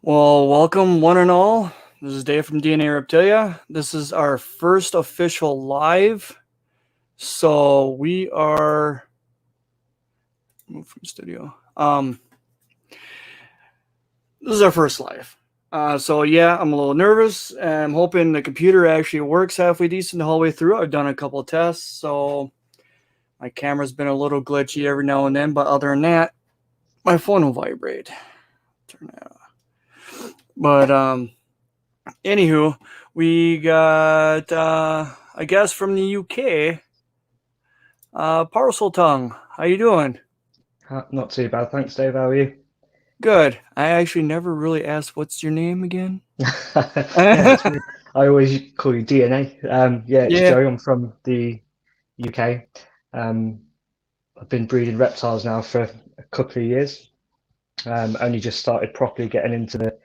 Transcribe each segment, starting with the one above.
Well, welcome one and all. This is Dave from DNA Reptilia. This is our first official live. So we are move from studio. This is our first live. So yeah, I'm a little nervous. I'm hoping the computer actually works halfway decent the whole way through. I've done a couple of tests, so my camera's been a little glitchy every now and then, but other than that, my phone will vibrate. Turn that off. But anywho, we got I guess from the UK, Parceltongue. How you doing? Not too bad, thanks, Dave. How are you? Good. I actually never really asked what's your name again. Yeah, it's me. I always call you DNA. Yeah, it's Yeah. Joe. I'm from the UK. Um, I've been breeding reptiles now for a couple of years. Only just started properly getting into the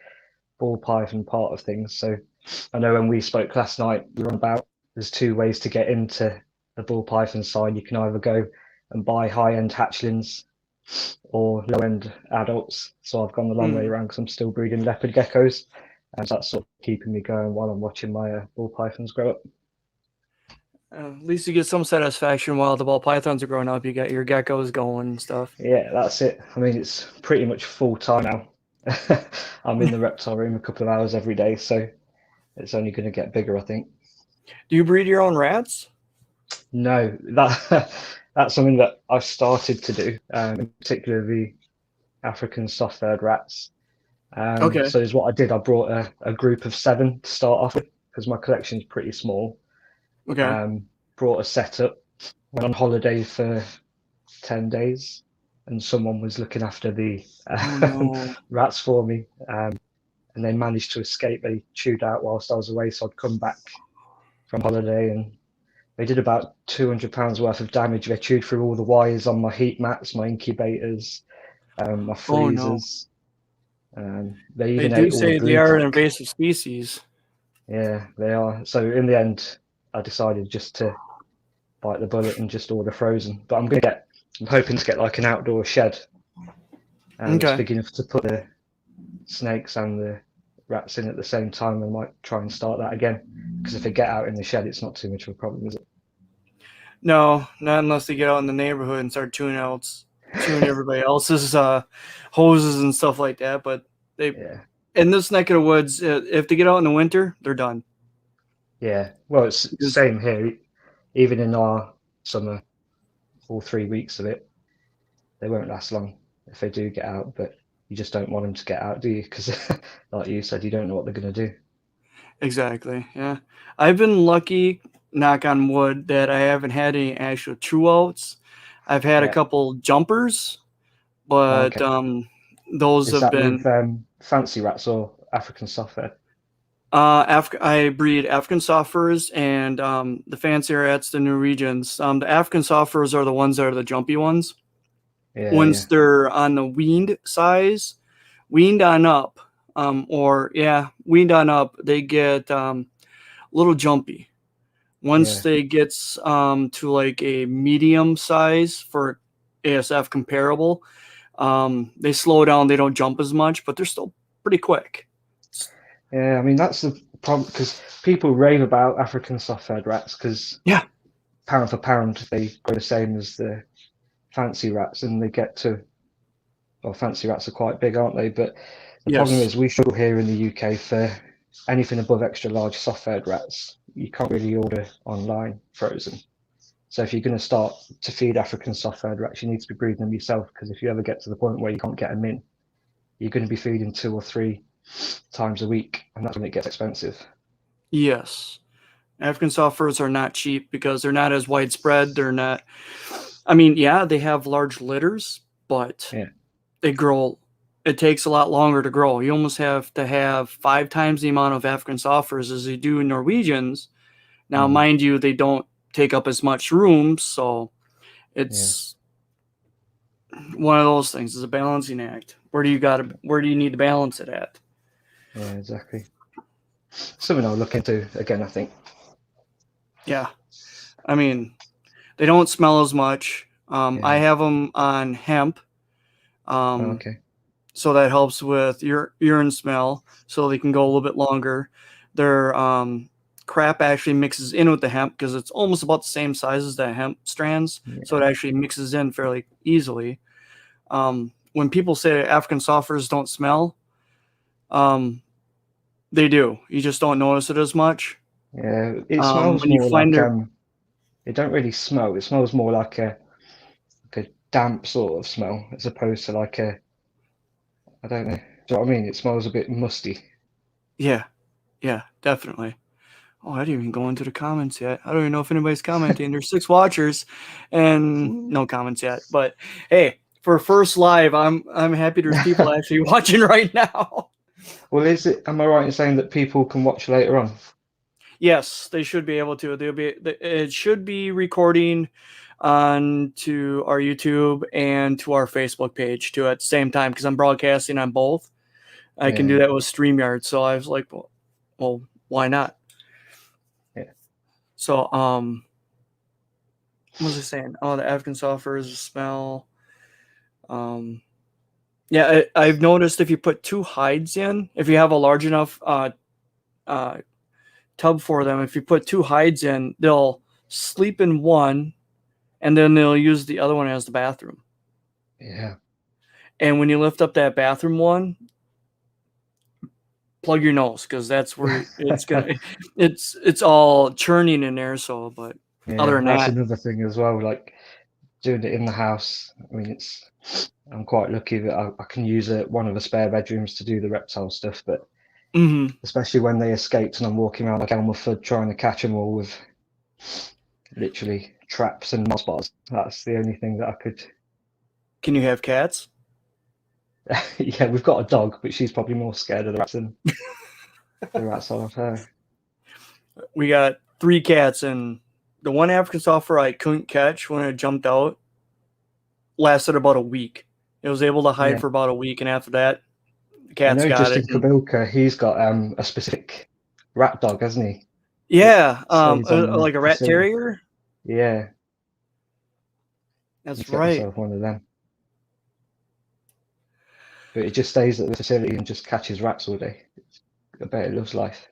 ball python part of things. So I know when we spoke last night, we were on about there's two ways to get into the ball python side. You can either go and buy high-end hatchlings or low-end adults. So I've gone the long way Mm. around because I'm still breeding leopard geckos, and that's sort of keeping me going while I'm watching my ball pythons grow up. At least you get some satisfaction while the ball pythons are growing up. You got your geckos going and stuff. Yeah, that's it. I mean, it's pretty much full time now. I'm in the reptile room a couple of hours every day, so it's only going to get bigger, I think. Do you breed your own rats? No, that that's something that I've started to do, in particular the African soft-furred rats. Okay. So is what I did. I brought a group of seven to start off with because my collection's pretty small. Okay. Um, Brought a setup, went on holiday for 10 days, and someone was looking after the Oh no. rats for me. And they managed to escape. They chewed out whilst I was away, so I'd come back from holiday and they did about £200 worth of damage. They chewed through all the wires on my heat mats, my incubators, my Oh no. freezers. They They even do ate all the say they brood are an tank. invasive species. Yeah, they are. So in the end, I decided just to bite the bullet and just order frozen. But I'm hoping to get like an outdoor shed that's Okay. big enough to put the snakes and the rats in at the same time. I might try and start that again because if they get out in the shed, it's not too much of a problem, is it? No, not unless they get out in the neighborhood and start chewing everybody else's hoses and stuff like that. But they Yeah, in this neck of the woods, if they get out in the winter, they're done. yeah. Well, it's Because same here. Even in our summer, all 3 weeks of it, they won't last long if they do get out. But you just don't want them to get out, do you? Because, like you said, you don't know what they're going to do. exactly, yeah. I've been lucky, knock on wood, that I haven't had any actual true outs. I've had a Yeah. couple jumpers, but Okay. those Is have that with been fancy rats or African software? I breed African softers and the fancy rats, the Norwegians. The African softers are the ones that are the jumpy ones. Yeah, Once yeah, they're on the weaned size, weaned on up, weaned on up, they get a little jumpy. Once yeah, they get to like a medium size for ASF comparable, they slow down. They don't jump as much, but they're still pretty quick. yeah. I mean, that's the problem because people rave about African soft-fed rats because Yeah. pound for pound they grow the same as the fancy rats, and they get to well, fancy rats are quite big, aren't they? But the problem Yes. is we struggle here in the UK for anything above extra large soft-fed rats. You can't really order online frozen. So if you're going to start to feed African soft-fed rats, you need to be breeding them yourself because if you ever get to the point where you can't get them in, you're going to be feeding 2 or 3 times a week, and that's when it gets expensive. Yes. African soft furs are not cheap because they're not as widespread. They're not. I mean, yeah, they have large litters, but Yeah, they grow. It takes a lot longer to grow. You almost have to have 5 times the amount of African soft furs as you do Norwegians. Now, mm, mind you, they don't take up as much room, so yeah, it's one of those things. It's a balancing act. Where do you need to balance it at? yeah, exactly. Something I'll look into again, I think. Yeah. I mean, they don't smell as much. I Yeah. have them on hemp. Oh, Um, okay. so that helps with your urine smell, so they can go a little bit longer. Their crap actually mixes in with the hemp because it's almost about the same size as the hemp strands, so it actually mixes in fairly easily. When people say African softers don't smell, they do. You just don't notice it as much. Yeah, it smells When you more find like their it don't really smell. It smells more like a damp sort of smell as opposed to like a I don't know. Do you know what I mean? It smells a bit musty. yeah, yeah, definitely. Oh, I didn't even go into the comments yet. I don't even know if anybody's commenting. There's 6 watchers and no comments yet. But hey, for first live, I'm happy there's people actually watching right now. Well, is it? Am I right in saying that people can watch later on? Yes, they should be able to. It should be recording on to our YouTube and to our Facebook page too at the same time because I'm broadcasting on both. I can do Yeah, that with StreamYard. So I was like, well, why not? yeah, So what was I saying? Oh, the African software is a smell. Yeah, I've noticed if you put 2 hides in, if you have a large enough tub for them, if you put 2 hides in, they'll sleep in one, and then they'll use the other one as the bathroom. yeah. And when you lift up that bathroom one, plug your nose because that's where it's gonna. It's all churning in there. So, but other Yeah, than that's that, another thing as well. Like doing it in the house. I mean, I'm quite lucky that I can use one of the spare bedrooms to do the reptile stuff. But mhm. especially when they escaped and I'm walking around like Elmer Fudd trying to catch them all with literally traps and moss bars. That's the only thing that I could. Can you have cats? Yeah, we've got a dog, but she's probably more scared of the rats than the rats are of her. We got 3 cats, and the one African software I couldn't catch when it jumped out lasted about a week. It was able to hide Yeah, for about a week, and after that, the I cats know. got it. Justin And Kabilka, he's got a specific rat dog, hasn't he? That yeah, stays on the like a rat facility. terrier. Yeah, you That's get right. myself one of them. But it just stays at the facility and just catches rats all day. I bet it loves life.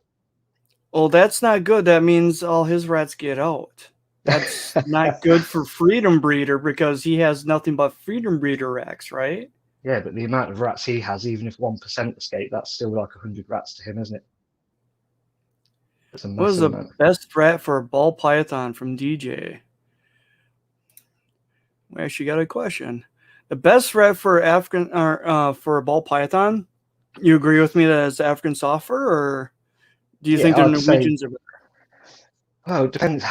Well, that's not good. That means all his rats get out. That's not good for Freedom Breeder because he has nothing but Freedom Breeder racks, right? Yeah, but the amount of rats he has, even if 1% escape, that's still like 100 rats to him, isn't it? That's a What was massive the amount. best rat for a ball python from DJ? We actually got a question. The best rat for African or for a ball python? You agree with me that it's African software, or do you think Yeah, the I'd say, Norwegians are better? well, it depends.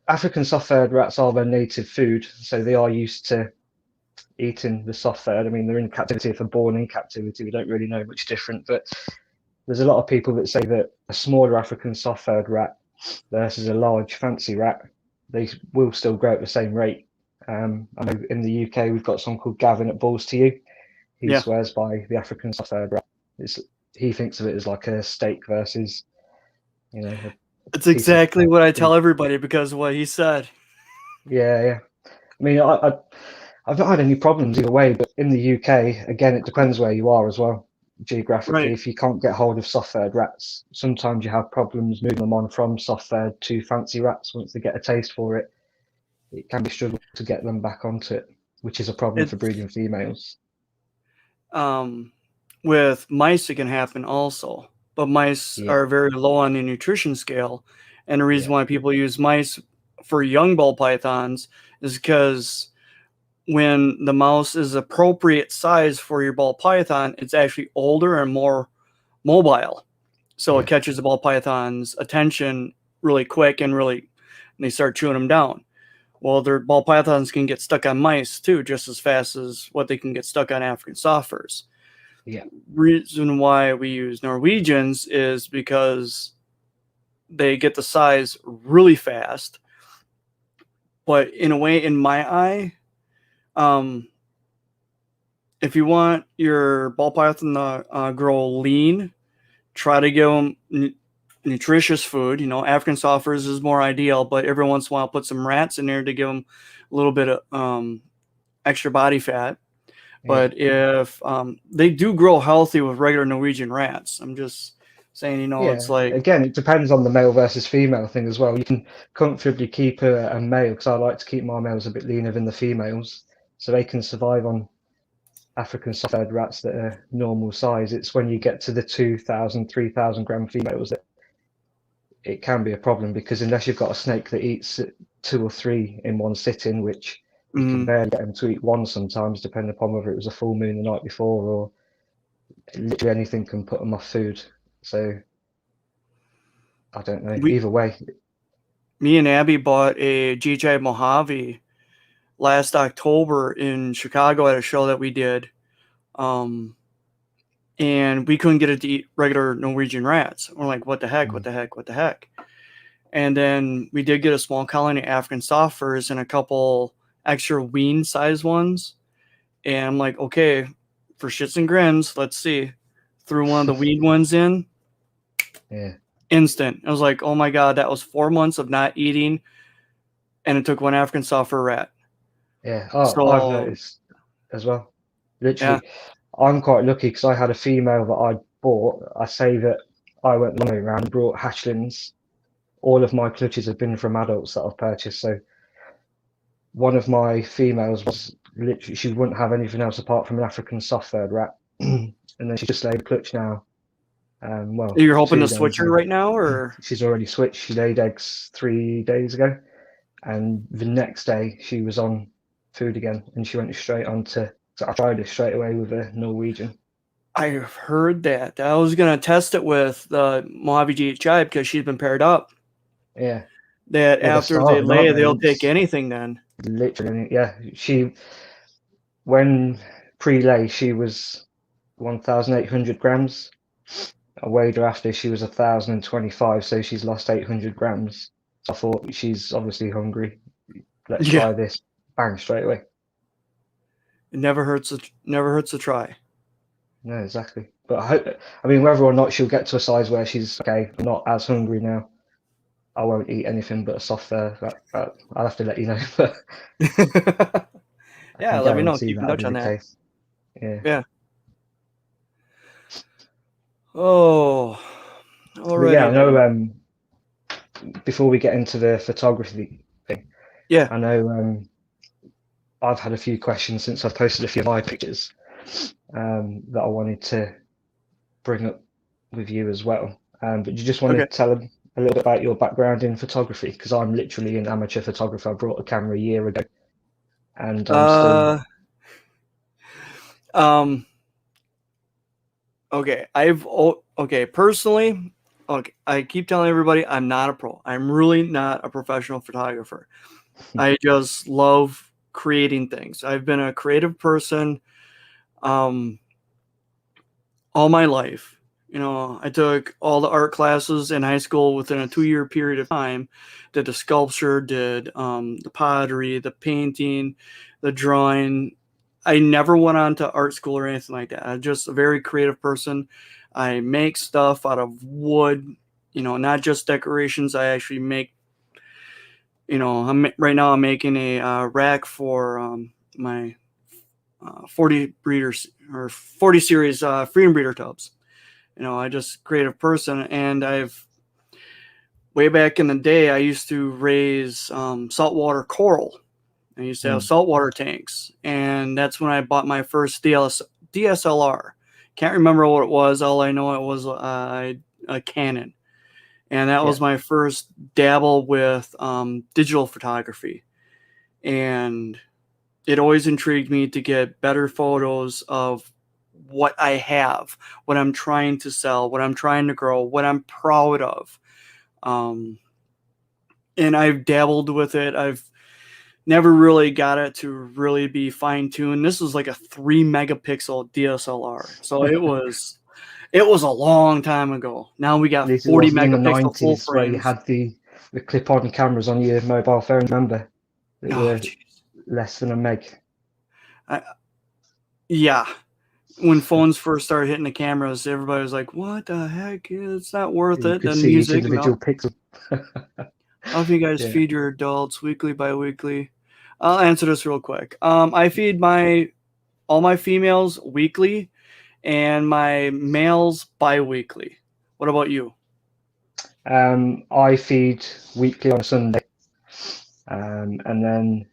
African soft-furred rats are their native food, so they are used to eating the soft-furred. I mean, they're in captivity. If they're born in captivity, we don't really know much different. But there's a lot of people that say that a smaller African soft-furred rat versus a large fancy rat, they will still grow at the same rate. I know in the UK we've got someone called Gavin at Balls to You. He Yeah, swears by the African soft-furred rat. He thinks of it as like a steak versus, a it's piece of exactly what I tell beef. everybody because of what he said. Yeah, yeah. I mean, I've not had any problems either way, but in the UK, again, it depends where you are as well, geographically. Right. If you can't get hold of soft-furred rats, sometimes you have problems moving them on from soft-furred to fancy rats once they get a taste for it. It can be a struggle to get them back onto it, which is a problem for It's breeding females. with mice, it can happen also, but mice Yeah, are very low on the nutrition scale, and the reason yeah, why people use mice for young ball pythons is because when the mouse is appropriate size for your ball python, it's actually older and more mobile. So it yeah, catches the ball python's attention really quick and they start chewing them down. Well, their ball pythons can get stuck on mice too, just as fast as what they can get stuck on African softers. yeah, Reason why we use Norwegians is because they get the size really fast. But in a way, in my eye, um, if you want your ball python to grow lean, try to give them nutritious food. African softers is more ideal, but every once in a while, put some rats in there to give them a little bit of extra body fat. Yeah. But if they do grow healthy with regular Norwegian rats, I'm just saying, it's Yeah, like, again, it depends on the male versus female thing as well. You can comfortably keep a male, because I like to keep my males a bit leaner than the females, so they can survive on African soft-fed rats that are normal size. It's when you get to the 2,000, 3,000 gram females that it can be a problem, because unless you've got a snake that eats two or three in one sitting, which you can mm, barely get them to eat one sometimes, depending upon whether it was a full moon the night before, or literally anything can put them off food. So I don't know. we, Either way, me and Abby bought a GHI Mojave last October in Chicago at a show that we did. And we couldn't get it to eat regular Norwegian rats. We're like, what the heck, what the heck, what the heck? And then we did get a small colony of African soft furs and a couple extra wean size ones. And I'm like, okay, for shits and grins, let's see. Threw one of the weed ones in, yeah. instant. I was like, oh my God, that was 4 months of not eating. And it took one African soft fur rat. Yeah, oh, I've So, noticed as well. yeah. Literally, I'm quite lucky because I had a female that I bought. I say that I went the long way around and brought hatchlings. All of my clutches have been from adults that I've purchased. So one of my females was literally, she wouldn't have anything else apart from an African soft-furred rat. And then she just laid a clutch now. Well, You're hoping to 2 days switch her ago. right now, or? She's already switched. She laid eggs 3 days ago. And the next day she was on food again, and she went straight on to. So I tried it straight away with a Norwegian. I've heard that. I was going to test it with the Mojave GHI because she's been paired up. Yeah. That Well, they're after they starving, aren't lay, they? they'll take It's anything then. literally, yeah. When pre-lay, she was 1,800 grams. I weighed her after, she was 1,025, so she's lost 800 grams. So I thought, she's obviously hungry. Let's Yeah. try this. Bang, straight away. It never hurts to try. No, exactly. But I mean, whether or not she'll get to a size where she's okay, I'm not as hungry now. I won't eat anything but a soft fur. I'll have to let you know, but I Yeah, can let me know. guarantee Keep in that'll touch be on the that. case. Yeah. Yeah. Oh, But yeah, alrighty I then. know. Before we get into the photography thing, Yeah. I know I've had a few questions since I've posted a few of my pictures that I wanted to bring up with you as well. But you just want to Okay. tell them a little bit about your background in photography, because I'm literally an amateur photographer. I brought a camera a year ago, and I'm still. Uh. Um. Okay. Okay. Personally, okay. I keep telling everybody I'm not a pro. I'm really not a professional photographer. I just love creating things. I've been a creative person um, all my life. I took all the art classes in high school within a 2-year period of time. Did the sculpture, did the pottery, the painting, the drawing. I never went on to art school or anything like that. I'm just a very creative person. I make stuff out of wood, not just decorations. I actually make, right now I'm making a rack for my 40 breeders or 40 series freedom breeder tubs. I just creative person, and way back in the day, I used to raise saltwater coral. I used to have saltwater tanks, and that's when I bought my first DSLR. Can't remember what it was. All I know, it was a Canon, and that Yeah. was my first dabble with digital photography. And it always intrigued me to get better photos of what I have, what I'm trying to sell, what I'm trying to grow, what I'm proud of. Um, and I've dabbled with it. I've never really got it to really be fine tuned. This was like a 3 megapixel DSLR. So it was a long time ago. Now we At got least it 40 wasn't in the megapixel full 90s where you frames. had the clip-on cameras on your mobile phone, remember? That Oh, were jeez. less than a meg. Yeah. When phones first started hitting the cameras, everybody was like, what the heck? It's not worth You it. could Then see each music, individual pixel. how do you guys Yeah. feed your adults weekly by weekly? I'll answer this real quick. I feed my all my females weekly and my males bi-weekly. What about you? I feed weekly on a Sunday, and then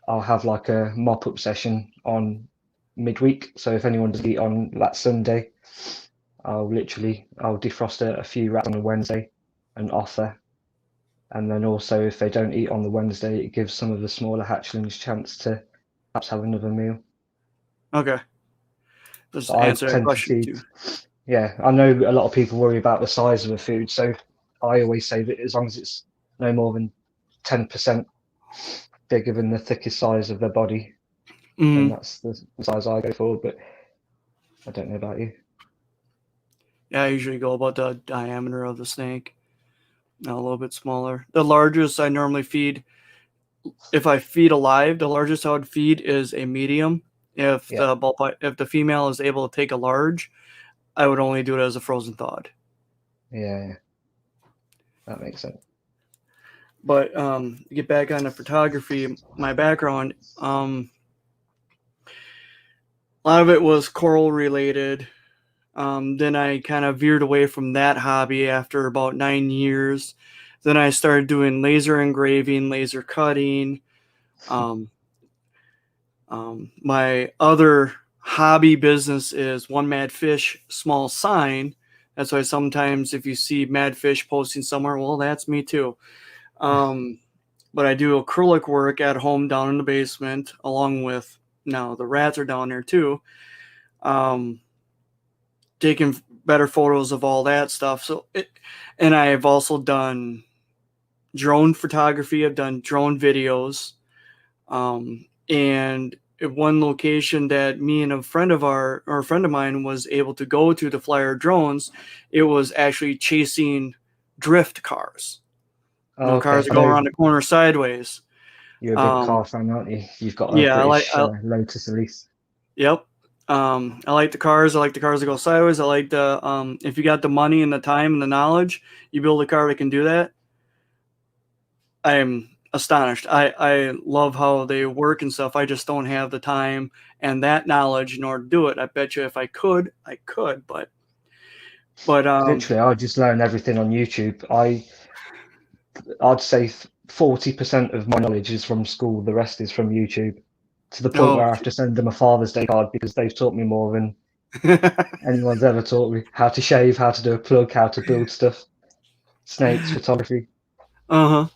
I'll have like a mop-up session on midweek. So if anyone does eat on that Sunday, I'll defrost a few rats on a Wednesday and offer. And then also if they don't eat on the Wednesday, it gives some of the smaller hatchlings chance to perhaps have another meal. Okay. Just But I answer that tend to question feed, too. yeah, I know a lot of people worry about the size of a food. So I always say that as long as it's no more than 10% bigger than the thickest size of their body, then Mm-hmm. that's the size I go for. But I don't know about you. Yeah, I usually go about the diameter of the snake, a little bit smaller. The largest I normally feed, if I feed alive, the largest I would feed is a medium. If Yeah, if the female is able to take a large, I would only do it as a frozen thawed. yeah, that makes sense. But to get back on the photography, my background, a lot of it was coral related. Then I kind of veered away from that hobby after about 9 years. Then I started doing laser engraving, laser cutting. Um, my other hobby business is One Mad Fish Small Sign. That's why sometimes if you see Mad Fish posting somewhere, well, that's me too. Um, but I do acrylic work at home down in the basement, along with now the rats are down there too. Um, Taking better photos of all that stuff. And I've also done drone photography. I've done drone videos. And at one location that me and a friend of mine was able to go to fly our drones, it was actually chasing drift cars. Oh, okay, Cars are I going know around the corner sideways. you're a big Um, car fan, aren't you? You've got a yeah, British Lotus Elise. yep. I like the cars. I like the cars that go sideways. I like the if you got the money and the time and the knowledge, you build a car that can do that. I am astonished. I love how they work and stuff. I just don't have the time and that knowledge in order to do it. I bet you if I could, I could, but Literally, I just learn everything on YouTube. I'd say 40% of my knowledge is from school. The rest is from YouTube. To the point oh, where I have to send them a Father's Day card because they've taught me more than anyone's ever taught me. How to shave, how to do a plug, how to build stuff, snakes, photography. uh-huh.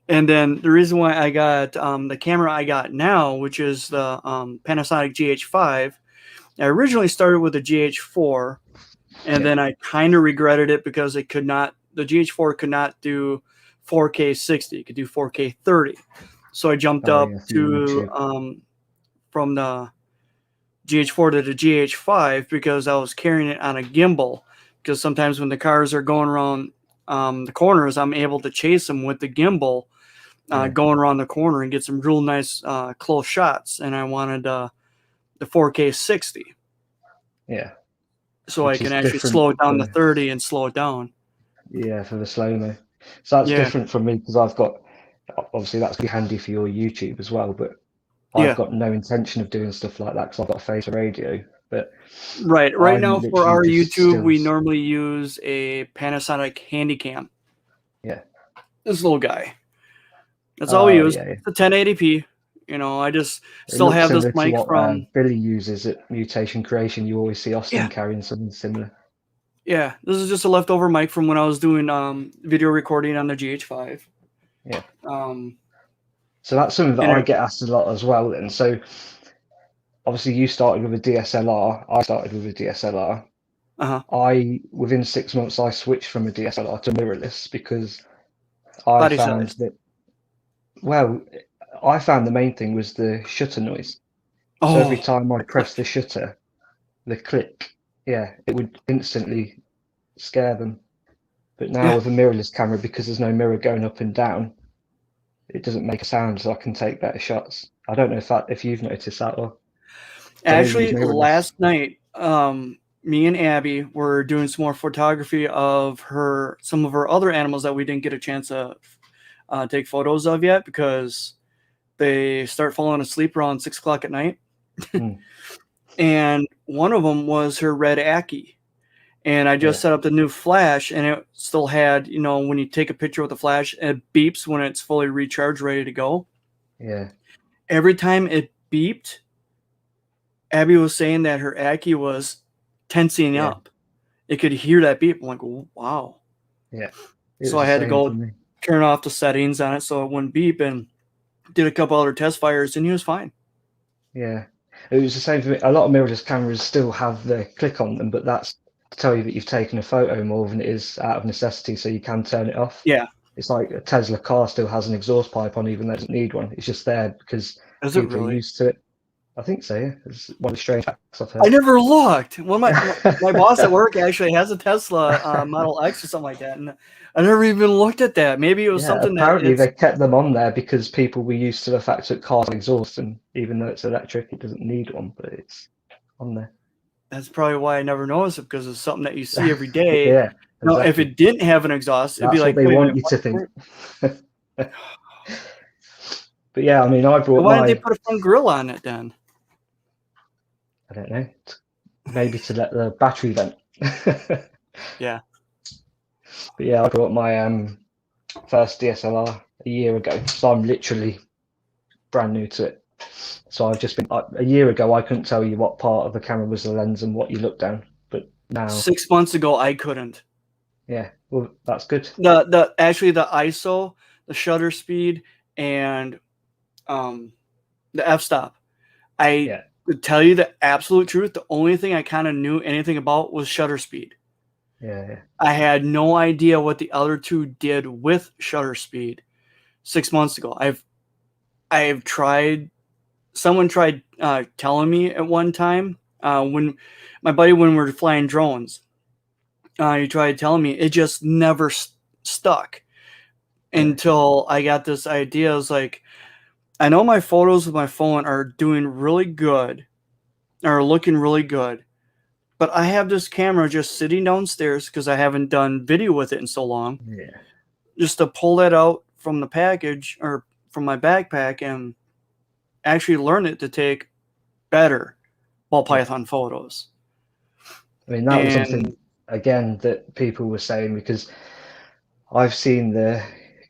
And then the reason why I got the camera I got now, which is the Panasonic GH5, I originally started with the GH4, and Yeah. then I kind of regretted it because the GH4 could not do 4K 60, it could do 4K 30. So I jumped Oh up yeah, for to YouTube. from the GH4 to the GH5 because I was carrying it on a gimbal. Because sometimes when the cars are going around the corners, I'm able to chase them with the gimbal Yeah, going around the corner and get some real nice close shots. And I wanted the 4K 60 yeah. so I Which can is actually different slow it down to for 30 and slow it down. yeah for the slow mo. So that's Yeah, different from me because I've got obviously that's be handy for your YouTube as well, but I've yeah. got no intention of doing stuff like that because I've got a face for radio. But Right. Right I'm now for literally our just YouTube, we stills. normally use a Panasonic Handycam. Yeah. This little guy. That's all we Oh use. yeah, yeah. It's a 1080p. I just It still looks have this similar to mic what from. Billy uses at Mutation Creation. You always see Austin Yeah, carrying something similar. yeah. This is just a leftover mic from when I was doing video recording on the GH5. Yeah. Um, So that's something that and I it, get asked a lot as well. And so obviously you started with a DSLR. I started with a DSLR. uh-huh. Within 6 months I switched from a DSLR to mirrorless because I Body found size. that well, I found the main thing was the shutter noise. So every Oh, time I the pressed the click. shutter, the click, yeah, it would instantly scare them. But now Yeah. with a mirrorless camera, because there's no mirror going up and down, it doesn't make a sound, so I can take better shots. I don't know if you've noticed that or because I know you use Actually, mirrorless. last night, me and Abby were doing some more photography of some of her other animals that we didn't get a chance to take photos of yet because they start falling asleep around 6 o'clock at night. Mm. And one of them was her red Aki. And I just Yeah. set up the new flash, and it still had, you know, when you take a picture with the flash, it beeps when it's fully recharged, ready to go. Yeah. Every time it beeped, Abby was saying that her Aki was tensing Yeah. up. It could hear that beep. I'm like, wow. Yeah. It So was I the had to same for go me. turn off the settings on it so it wouldn't beep, and did a couple other test fires, and he was fine. Yeah. It was the same for me. A lot of mirrorless cameras still have the click on them, but that's to tell you that you've taken a photo more than it is out of necessity, so you can turn it off. Yeah. It's like a Tesla car still has an exhaust pipe on, even though it doesn't need one. It's just there because Is it people are really? used to it. I think so, yeah. It's one of the strange facts I've I heard. never looked. Well, my boss at work actually has a Tesla Model X or something like that, and I never even looked at that. Maybe it was Yeah, something that apparently it's. they kept them on there because people were used to the fact that cars have exhaust, and even though it's electric, it doesn't need one, but it's on there. That's probably why I never noticed it, because it's something that you see every day. Yeah, Now, if exactly. it didn't have an exhaust, it'd be That's what like, they wait a want minute, you to think. where, But yeah, I mean, I brought why didn't they my, put a front grill on it then? I don't know, maybe to let the battery vent. Yeah. But yeah, I brought my first DSLR a year ago, so I'm literally brand new to it. So I've just been a year ago. I couldn't tell you what part of the camera was the lens and what you look down, but now, 6 months ago, I couldn't. yeah, well, that's good. Actually the ISO, the shutter speed, and the f-stop. I Yeah, to tell you the absolute truth, the only thing I kind of knew anything about was shutter speed. yeah, I had no idea what the other two did with shutter speed 6 months ago. I've tried. Someone tried telling me at one time when my buddy, when we were flying drones, he tried telling me, it just never stuck yeah, until I got this idea. I was like, I know my photos with my phone are doing really good, are looking really good, but I have this camera just sitting downstairs because I haven't done video with it in so long. yeah, Just to pull that out from the package or from my backpack and actually learn it to take better ball yeah. python photos. I mean, that was something And again that people were saying because I've seen the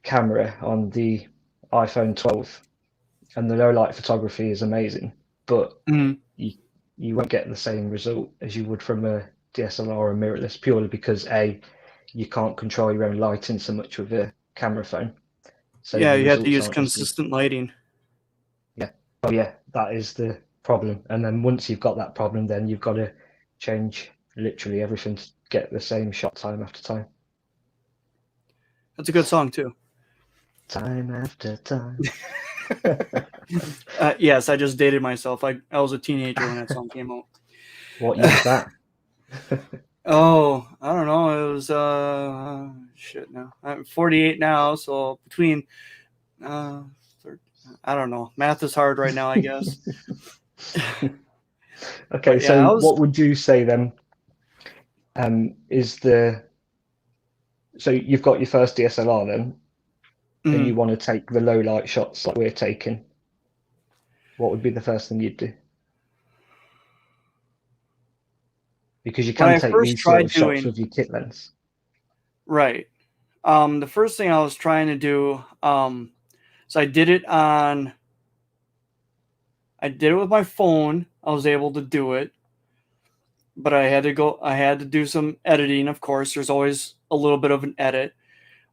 camera on the iPhone 12 and the low light photography is amazing, but mm, you you won't get the same result as you would from a DSLR or a mirrorless purely because A, you can't control your own lighting so much with a camera phone, so yeah, the you have to results use aren't as good. consistent lighting. Yeah, oh yeah, that is the problem. And then once you've got that problem, then you've got to change literally everything to get the same shot time after time. That's a good song too. Time after time. Yes, I just dated myself. I was a teenager when that song came out. What year was that? Oh, I don't know. It was shit. Now I'm 48 now, so between uh, I don't know. Math is hard right now, I guess. Okay, But yeah, so I was. what would you say then? Is the so you've got your first DSLR then, and you Mm, want to take the low light shots like we're taking? What would be the first thing you'd do? Because you when can I take first these sort tried of shots doing with your kit lens. right, the first thing I was trying to do, so I did it with my phone. I was able to do it, but I had to do some editing. Of course, there's always a little bit of an edit.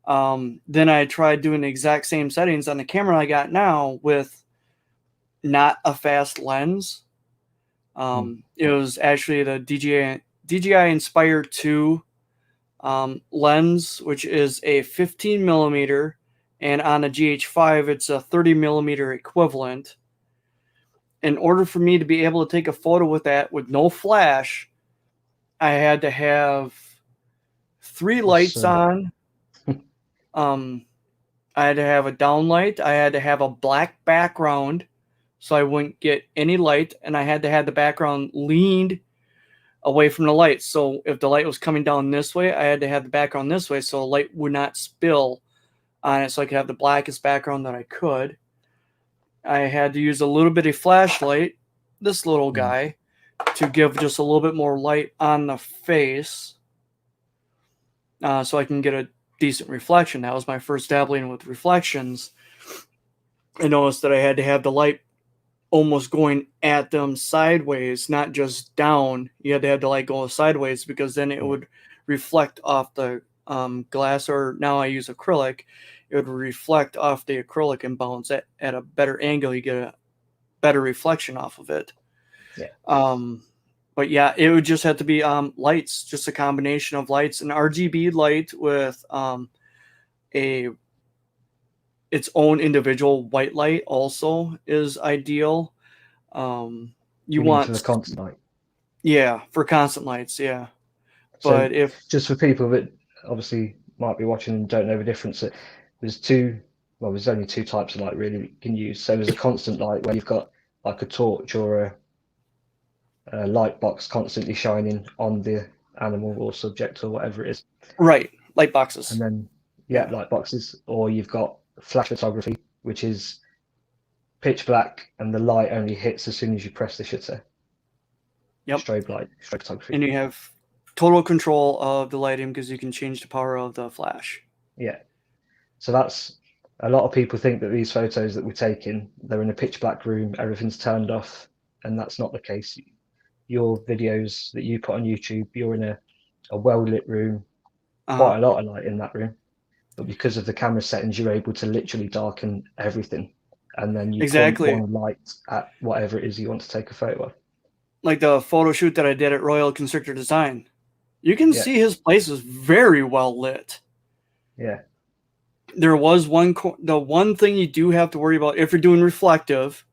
Then I tried doing the exact same settings on the camera I got now with not a fast lens. Hmm. It was actually the DJI Inspire 2 lens, which is a 15 millimeter, and on a GH5, it's a 30 millimeter equivalent. In order for me to be able to take a photo with that with no flash, I had to have three lights Awesome. on. Um, I had to have a down light. I had to have a black background so I wouldn't get any light, and I had to have the background leaned away from the light. So if the light was coming down this way, I had to have the background this way so the light would not spill on it, so I could have the blackest background that I could. I had to use a little bit of flashlight this little Mm. guy to give just a little bit more light on the face, so I can get a decent reflection. That was my first dabbling with reflections. I noticed that I had to have the light almost going at them sideways, not just down. You had to have the light go sideways, because then it would reflect off the glass, or now I use acrylic. It would reflect off the acrylic and bounce at a better angle. You get a better reflection off of it. Yeah. But yeah, it would just have to be lights, just a combination of lights. An RGB light with a its own individual white light also is ideal. You You mean for the want, constant light? yeah, for constant lights, yeah. So But if just for people that obviously might be watching and don't know the difference, there's there's only two types of light really that you can use. So there's a constant light where you've got like a torch or a light box constantly shining on the animal or subject or whatever it is. right, light And boxes, then, yeah, light boxes, or you've got flash photography, which is pitch black and the light only hits as soon as you press the shutter. yep. Strobe light, strobe photography. And you have total control of the lighting because you can change the power of the flash. Yeah. So that's a lot of people think that these photos that we're taking, they're in a pitch black room, everything's turned off, and that's not the case. Your videos that you put on YouTube, you're in a well lit room, quite a lot of light in that room. But because of the camera settings, you're able to literally darken everything. And then you point Exactly. one light at whatever it is you want to take a photo of. Like the photo shoot that I did at Royal Constrictor Design. You can Yeah. see his place is very well lit. Yeah. There was the one thing you do have to worry about if you're doing reflective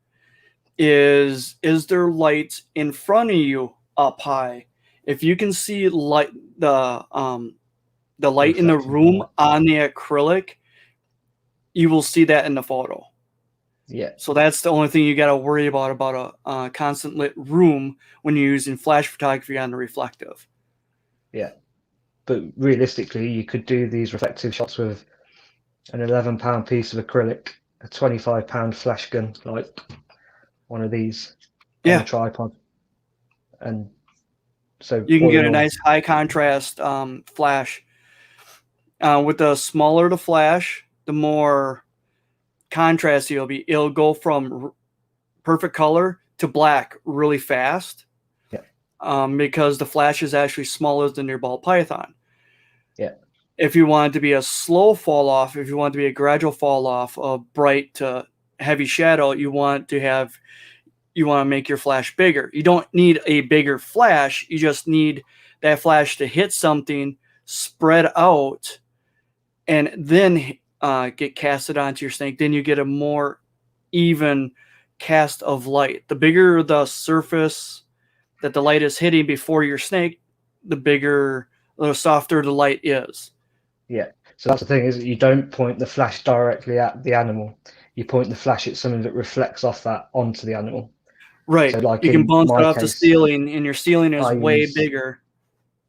is there light in front of you up high? If you can see light, the light in the Reflection from room that. on the acrylic, you will see that in the photo. Yeah. So that's the only thing you got to worry about a constant lit room when you're using flash photography on the reflective. Yeah. But realistically, you could do these reflective shots with an £11 piece of acrylic, a £25 flash gun, like one of these on a Yeah, tripod. And so you can all get in a all, nice high contrast flash. With the smaller the flash, the more contrast it'll be. It'll go from perfect color to black really fast. yeah, Because the flash is actually smaller than your ball python. yeah, If you want it to be a slow fall off, if you want it to be a gradual fall off of bright to heavy shadow, you want to make your flash bigger. You don't need a bigger flash. You just need that flash to hit something, spread out, and then get casted onto your snake. Then you get a more even cast of light. The bigger the surface that the light is hitting before your snake, the softer the light is. yeah. So that's the thing, is that you don't point the flash directly at the animal. You point the flash at something that reflects off that onto the animal. So Right. like You can in bounce it my off the case, ceiling, and your ceiling is I way use bigger.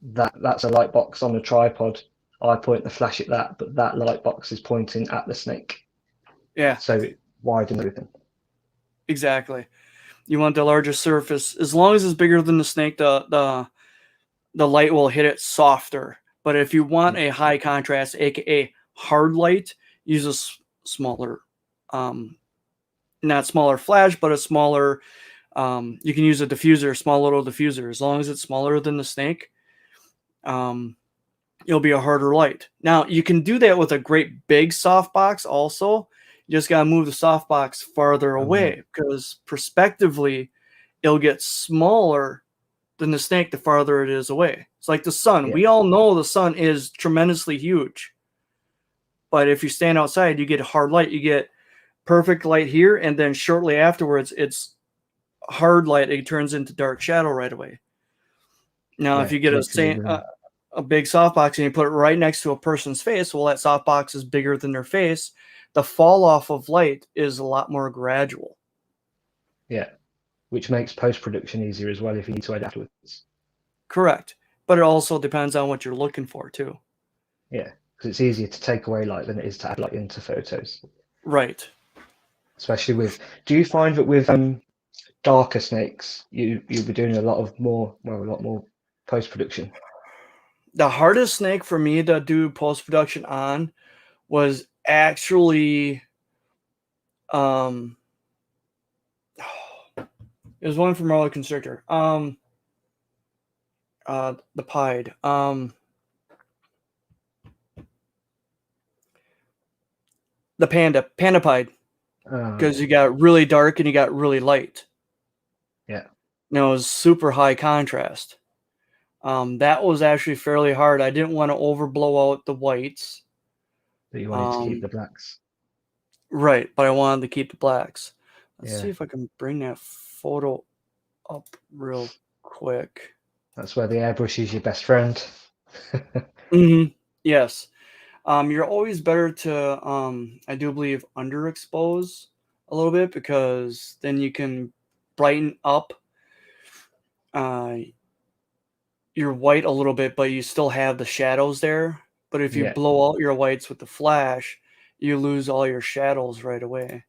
that's a light box on a tripod. I point the flash at that, but that light box is pointing at the snake. Yeah, So it widens everything. exactly. You want the larger surface. As long as it's bigger than the snake, the light will hit it softer. But if you want a high contrast, aka hard light, use a smaller, not smaller flash, but a smaller. You can use a diffuser, small little diffuser. As long as it's smaller than the snake, it'll be a harder light. Now you can do that with a great big softbox. Also, you just gotta move the softbox farther away, because prospectively, it'll get smaller than the snake the farther it is away. It's like the sun. Yeah. We all know the sun is tremendously huge. But if you stand outside, you get hard light. You get perfect light here, and then shortly afterwards, it's hard light. It turns into dark shadow right away. Now, if you get a big softbox and you put it right next to a person's face, well, that softbox is bigger than their face. The fall off of light is a lot more gradual. Yeah, which makes post-production easier as well if you need to edit afterwards. Correct. But it also depends on what you're looking for, too. Yeah, because it's easier to take away light than it is to add light into photos. Right. Especially with, do you find that with darker snakes, you'll be doing a lot more post-production. The hardest snake for me to do post-production on was actually it was one from Roller Constrictor. The pied. The panda pied. Because you got really dark and you got really light. Yeah. And it was super high contrast. That was actually fairly hard. I didn't want to overblow out the whites. But you wanted to keep the blacks. Right, but I wanted to keep the blacks. Let's Yeah. see if I can bring that photo up real quick. That's where the airbrush is your best friend. Yes. You're always better to, I do believe, underexpose a little bit, because then you can brighten up your white a little bit, but you still have the shadows there. But if you blow out your whites with the flash, you lose all your shadows right away.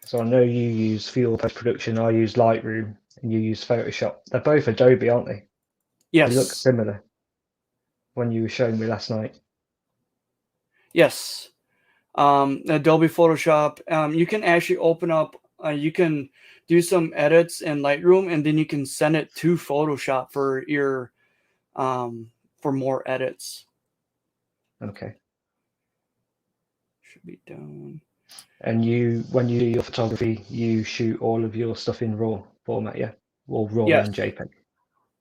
So I know you use for your post-production, I use Lightroom, and you use Photoshop. They're both Adobe, aren't they? Yes. They look similar when you were showing me last night. Yes. Adobe Photoshop, you can actually open up, you can do some edits in Lightroom, and then you can send it to Photoshop for your, for more edits. Okay. Should be done. And when you do your photography, you shoot all of your stuff in RAW format, yeah? Or RAW and JPEG?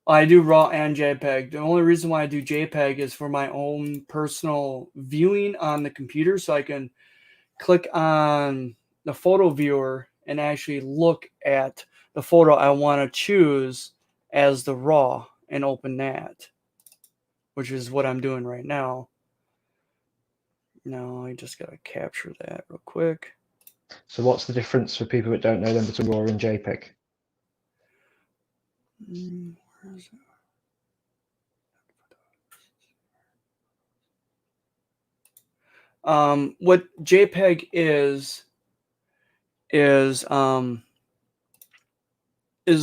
I do RAW and JPEG. The only reason why I do JPEG is for my own personal viewing on the computer, so I can click on the photo viewer and actually look at the photo I want to choose as the RAW and open that, which is what I'm doing right now. No, I just got to capture that real quick. So what's the difference for people that don't know them between RAW and JPEG? Where is it? What JPEG is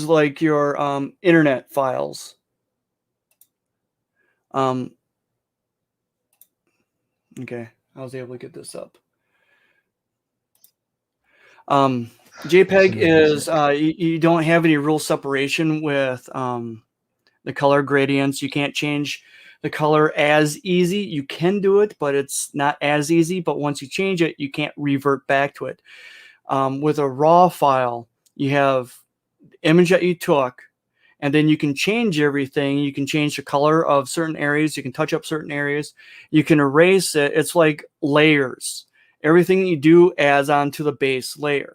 like your internet files. Okay, I was able to get this up. JPEG is you don't have any real separation with the color gradients. You can't change the color as easy. You can do it, but it's not as easy. But once you change it, you can't revert back to it. With a RAW file, you have the image that you took, and then you can change everything. You can change the color of certain areas. You can touch up certain areas. You can erase it. It's like layers. Everything you do adds on to the base layer.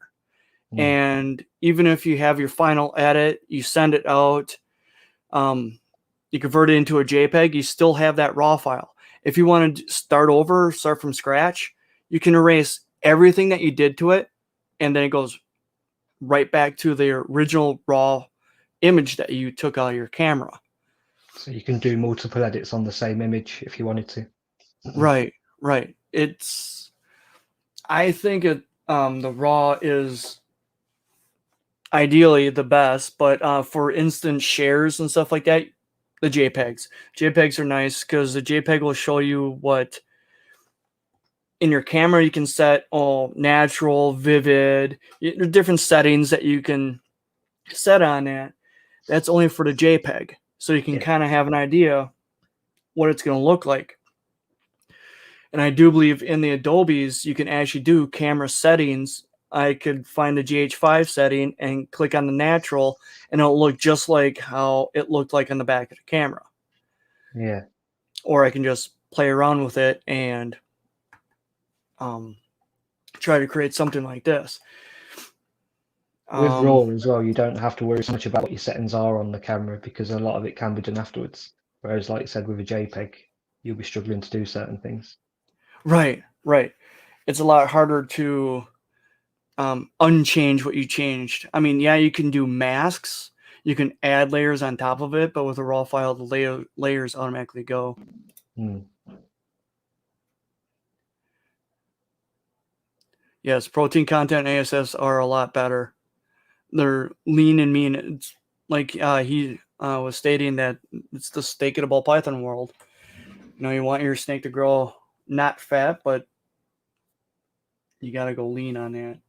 And even if you have your final edit, you send it out, you convert it into a JPEG, you still have that RAW file. If you want to start over, start from scratch, you can erase everything that you did to it, and then it goes right back to the original RAW image that you took out of your camera. So you can do multiple edits on the same image if you wanted to. Right. I think the RAW is ideally the best, but for instant shares and stuff like that, the JPEGs are nice, because the JPEG will show you what in your camera you can set natural, vivid, different settings that you can set on that. That's only for the JPEG, so you can kind of have an idea what it's going to look like. And I do believe in the Adobes you can actually do camera settings. I could find the GH5 setting and click on the natural, and it'll look just like how it looked like on the back of the camera. Yeah. Or I can just play around with it and try to create something like this. With RAW as well, you don't have to worry so much about what your settings are on the camera, because a lot of it can be done afterwards. Whereas, like you said, with a JPEG, you'll be struggling to do certain things. Right. It's a lot harder to unchange what you changed. I mean, yeah, you can do masks. You can add layers on top of it, but with a RAW file, the layers automatically go. Yes, protein content and ASS are a lot better. They're lean and mean. It's like he was stating that it's the steak of the ball python world. You know, you want your snake to grow not fat, but you got to go lean on that.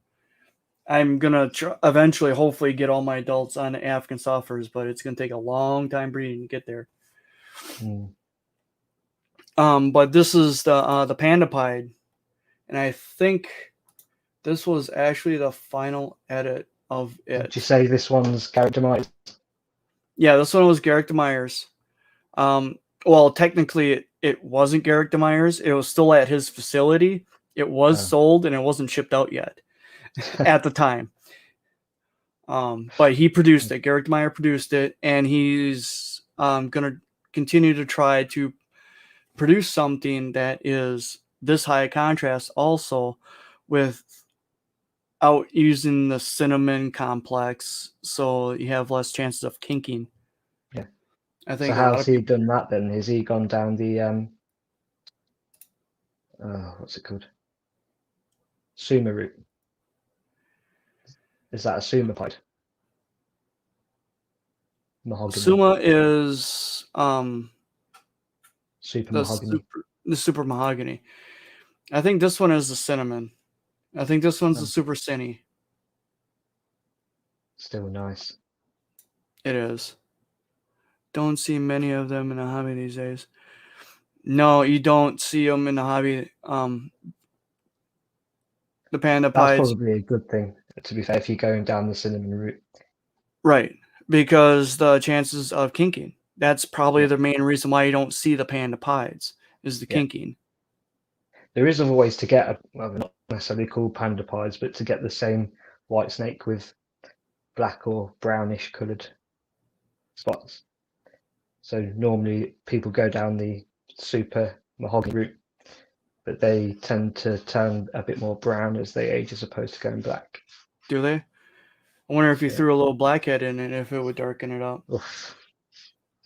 I'm gonna eventually, hopefully, get all my adults on African softwares, but it's gonna take a long time breeding to get there. Mm. But this is the panda pied, and I think this was actually the final edit of Would you it. say this one's character might? Yeah, this one was Garrick Myers. Well, technically, it wasn't Garrick Myers. It was still at his facility. It was sold and it wasn't shipped out yet at the time. But he produced it. Garrick Meyer produced it, and he's going to continue to try to produce something that is this high contrast also without using the cinnamon complex, so you have less chances of kinking. Yeah. I So think a lot how's of he people. done that then? Has he gone down the what's it called? Sumo route. Is that a Sumo pied? Mahogany. Suma is Super the mahogany. super mahogany. I think this one is the cinnamon. I think this one's the super cinny. Still nice. It is. Don't see many of them in the hobby these days. No, you don't see them in the hobby. The panda That's pies, probably a good thing, to be fair, if you're going down the cinnamon route. right? Because the chances of kinking. That's probably Yeah. the main reason why you don't see the panda pies is the kinking. There is other ways to get, well, they're not necessarily called panda pies, but to get the same white snake with black or brownish coloured spots. So normally people go down the super mahogany route, but they tend to turn a bit more brown as they age as opposed to going black. Do they? I wonder if you threw a little blackhead in it, if it would darken it up. Oof.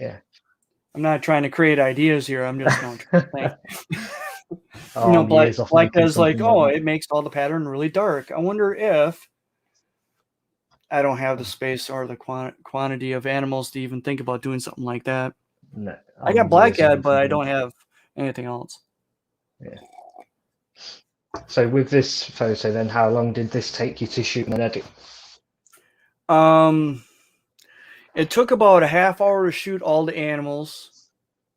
Yeah. I'm not trying to create ideas here. I'm just trying to think. Years off Black making does like, something oh, like it makes all the pattern really dark. I wonder if I don't have the space or the quantity of animals to even think about doing something like that. No, I got blackhead, but I don't have anything else. Yeah. So with this photo, then, how long did this take you to shoot and edit? It took about a half hour to shoot all the animals.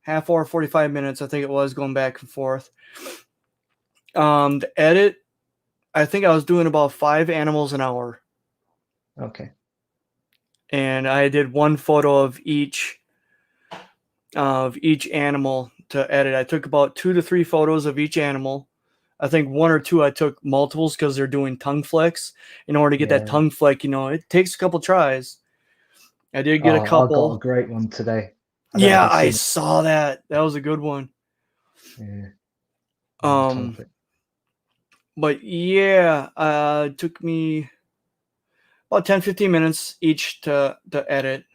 Half hour, 45 minutes, I think it was, going back and forth. The edit, I think I was doing about 5 animals an hour. Okay. And I did one photo of each animal to edit. I took about 2 to 3 photos of each animal. I think 1 or 2 I took multiples because they're doing tongue flicks. In order to get that tongue flick, it takes a couple tries. I did get a couple. I got a great one today. I saw that. That was a good one. Yeah. But yeah, it took me about 10-15 minutes each to edit.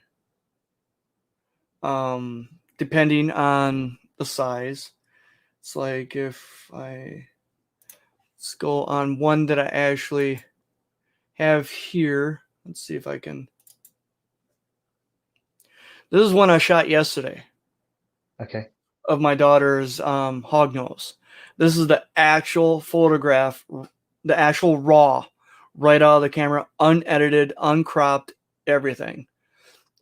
Depending on the size. It's like if let's go on one that I actually have here. Let's see if I can. This is one I shot yesterday. Okay. Of my daughter's hognose. This is the actual photograph, the actual raw, right out of the camera, unedited, uncropped, everything.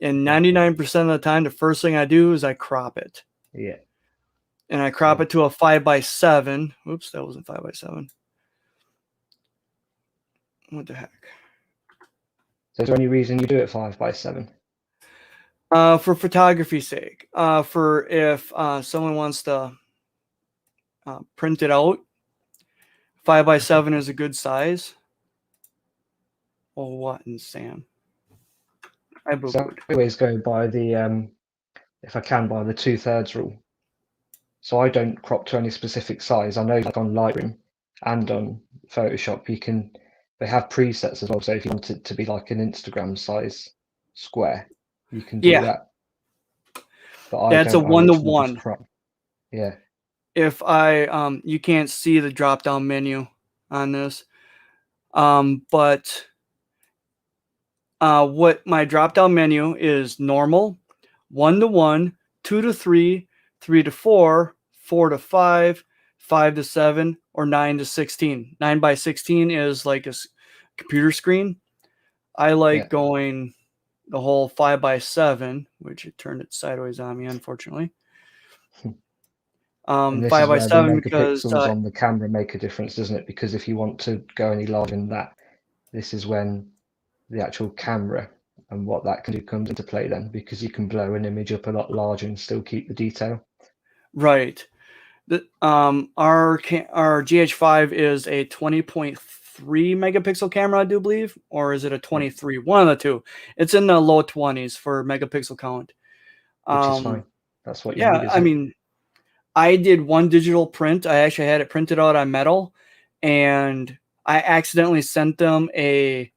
And 99% of the time, the first thing I do is I crop it. Yeah. And I crop it to a 5:7. Oops, that wasn't 5:7. What the heck? So is there any reason you do it 5:7? For photography's sake. For if someone wants to print it out, 5:7 is a good size. Well, what in Sam? I always go by the if I can, by the 2/3 rule. So I don't crop to any specific size. I know, like on Lightroom and on Photoshop, they have presets as well. So if you want it to be like an Instagram size square, you can do that. But that's a 1-to-1 crop. Yeah. If you can't see the drop down menu on this, But what my drop down menu is: normal, 1 to 1, 2 to 3, 3 to 4, 4 to 5, 5 to 7, or 9 to 16. 9 by 16 is like a computer screen. I like Yeah. going the whole 5 by 7, which it turned it sideways on me, unfortunately. And this 5 is by where the 7 because megapixels on the camera make a difference, doesn't it? Because if you want to go any larger than that, this is when the actual camera and what that can do comes into play then, because you can blow an image up a lot larger and still keep the detail. right. Our GH5 is a 20.3 megapixel camera, I do believe, or is it a Yeah, 23? One of the two. It's in the low 20s for megapixel count. which is fine. That's what you need, Yeah, I isn't it? mean, I did one digital print. I actually had it printed out on metal, and I accidentally sent them a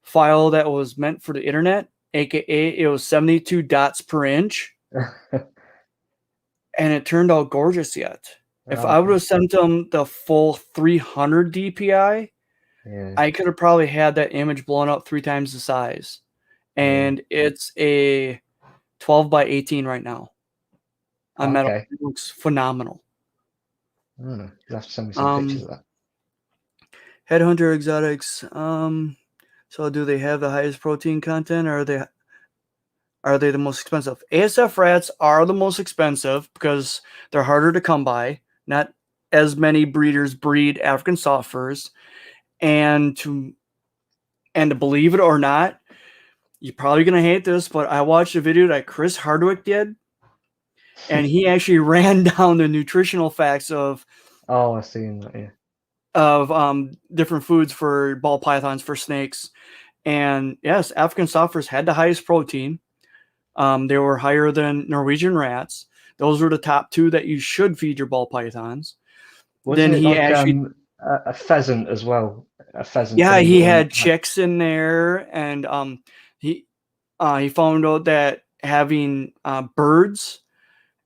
file that was meant for the internet, aka it was 72 dots per inch, and it turned out gorgeous yet. If I would Okay. have sent them the full 300 DPI, Yeah, I could have probably had that image blown up 3 times the size. yeah. And it's a 12 by 18 right now on metal. Okay. It looks phenomenal. You'll have to send me some pictures Um, of that. Headhunter Exotics. So do they have the highest protein content, or are they the most expensive? ASF rats are the most expensive because they're harder to come by. Not as many breeders breed African soft furs, and to believe it or not, you're probably gonna hate this, but I watched a video that Chris Hardwick did, and he actually ran down the nutritional facts Oh, I've seen that, yeah. different foods for ball pythons, for snakes. And yes, African soft furs had the highest protein. They were higher than Norwegian rats. Those were the top two that you should feed your ball pythons. Then Wasn't it he like actually, a pheasant as well? A pheasant yeah, and he one had chicks in there, and he he found out that having birds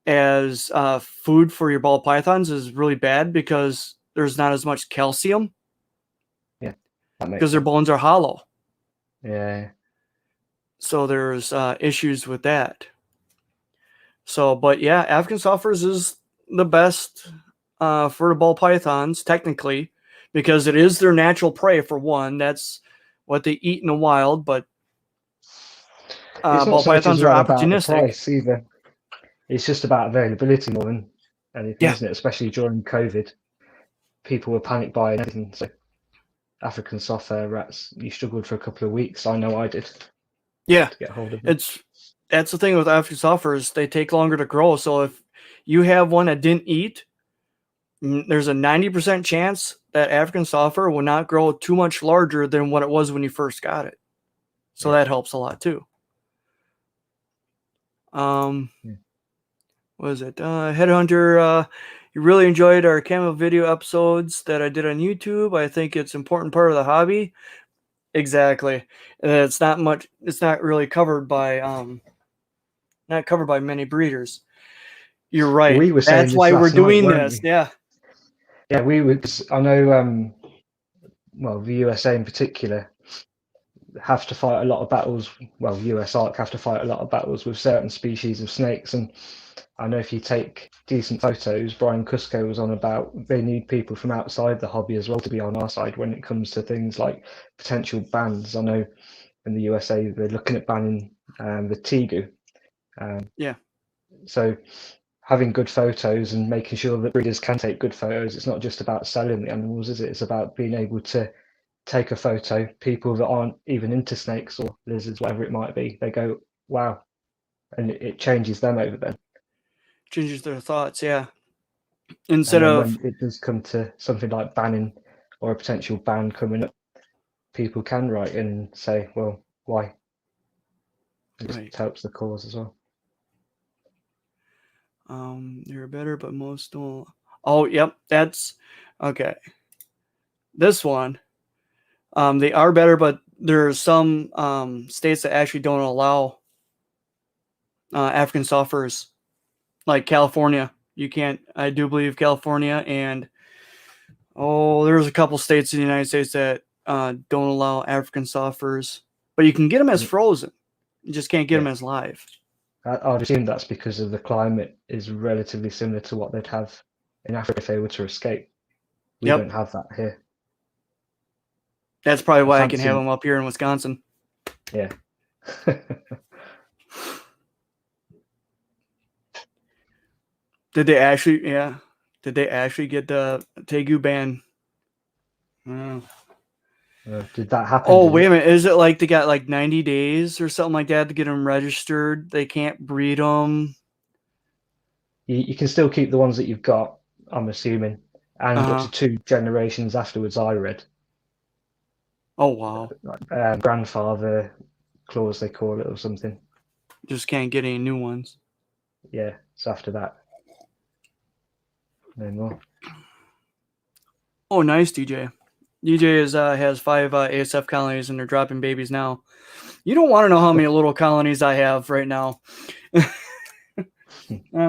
as food for your ball pythons is really bad because there's not as much calcium yeah, that makes because their sense. bones are hollow. Yeah. So there's issues with that. So, but yeah, African softwares is the best for the ball pythons, technically, because it is their natural prey, for one. That's what they eat in the wild, but It's not ball so much as pythons are well about the opportunistic. price either. It's just about availability more than anything, Yeah, isn't it? Especially during COVID, people were panic buying everything. So African soft fur rats, you struggled for a couple of weeks. I know I did yeah. to get hold of them. It's That's the thing with African softwares. They take longer to grow. So if you have one that didn't eat, there's a 90% chance that African software will not grow too much larger than what it was when you first got it. So Yeah. that helps a lot too. Um, Yeah. what is it? Headhunter, you really enjoyed our camel video episodes that I did on YouTube. I think it's an important part of the hobby. Exactly. And it's not really covered by not covered by many breeders. You're right. We were saying That's this why we're last night, doing weren't this. we? Yeah. Yeah, we were. 'Cause I know, well, the USA in particular have to fight a lot of battles. Well, US ARC have to fight a lot of battles with certain species of snakes. And I know if you take decent photos, Brian Cusco was on about they need people from outside the hobby as well to be on our side when it comes to things like potential bans. I know in the USA they're looking at banning the tegu. Yeah. So having good photos and making sure that breeders can take good photos, it's not just about selling the animals, is it? It's about being able to take a photo. People that aren't even into snakes or lizards, whatever it might be, they go, wow, and it changes them over then. Changes their thoughts. Yeah. And Instead then of, when it does come to something like banning or a potential ban coming up, people can write in and say, well, why? It just right. helps the cause as well. They're better, but most don't. Oh, yep. That's okay. This one, they are better, but there are some states that actually don't allow African softwares, like California. You can't. I do believe California, and there's a couple states in the United States that don't allow African soft furs, but you can get them as frozen. You just can't get them Yeah, as live. I'd assume that's because of the climate is relatively similar to what they'd have in Africa if they were to escape. We Yep, don't have that here. that's probably I why I can have fancy, them up here in Wisconsin. yeah. Did they actually? Yeah. Did they actually get the Tegu ban? Oh. Did that happen, Oh, did wait a it? minute. Is it like they got like 90 days or something like that to get them registered? They can't breed them. You can still keep the ones that you've got, I'm assuming, and up Uh huh. to 2 generations afterwards, I read. Oh, wow. Grandfather clause, they call it, or something. Just can't get any new ones. Yeah, so after that, no more. Oh, nice, DJ. DJ has 5 ASF colonies and they're dropping babies now. You don't want to know how many little colonies I have right now.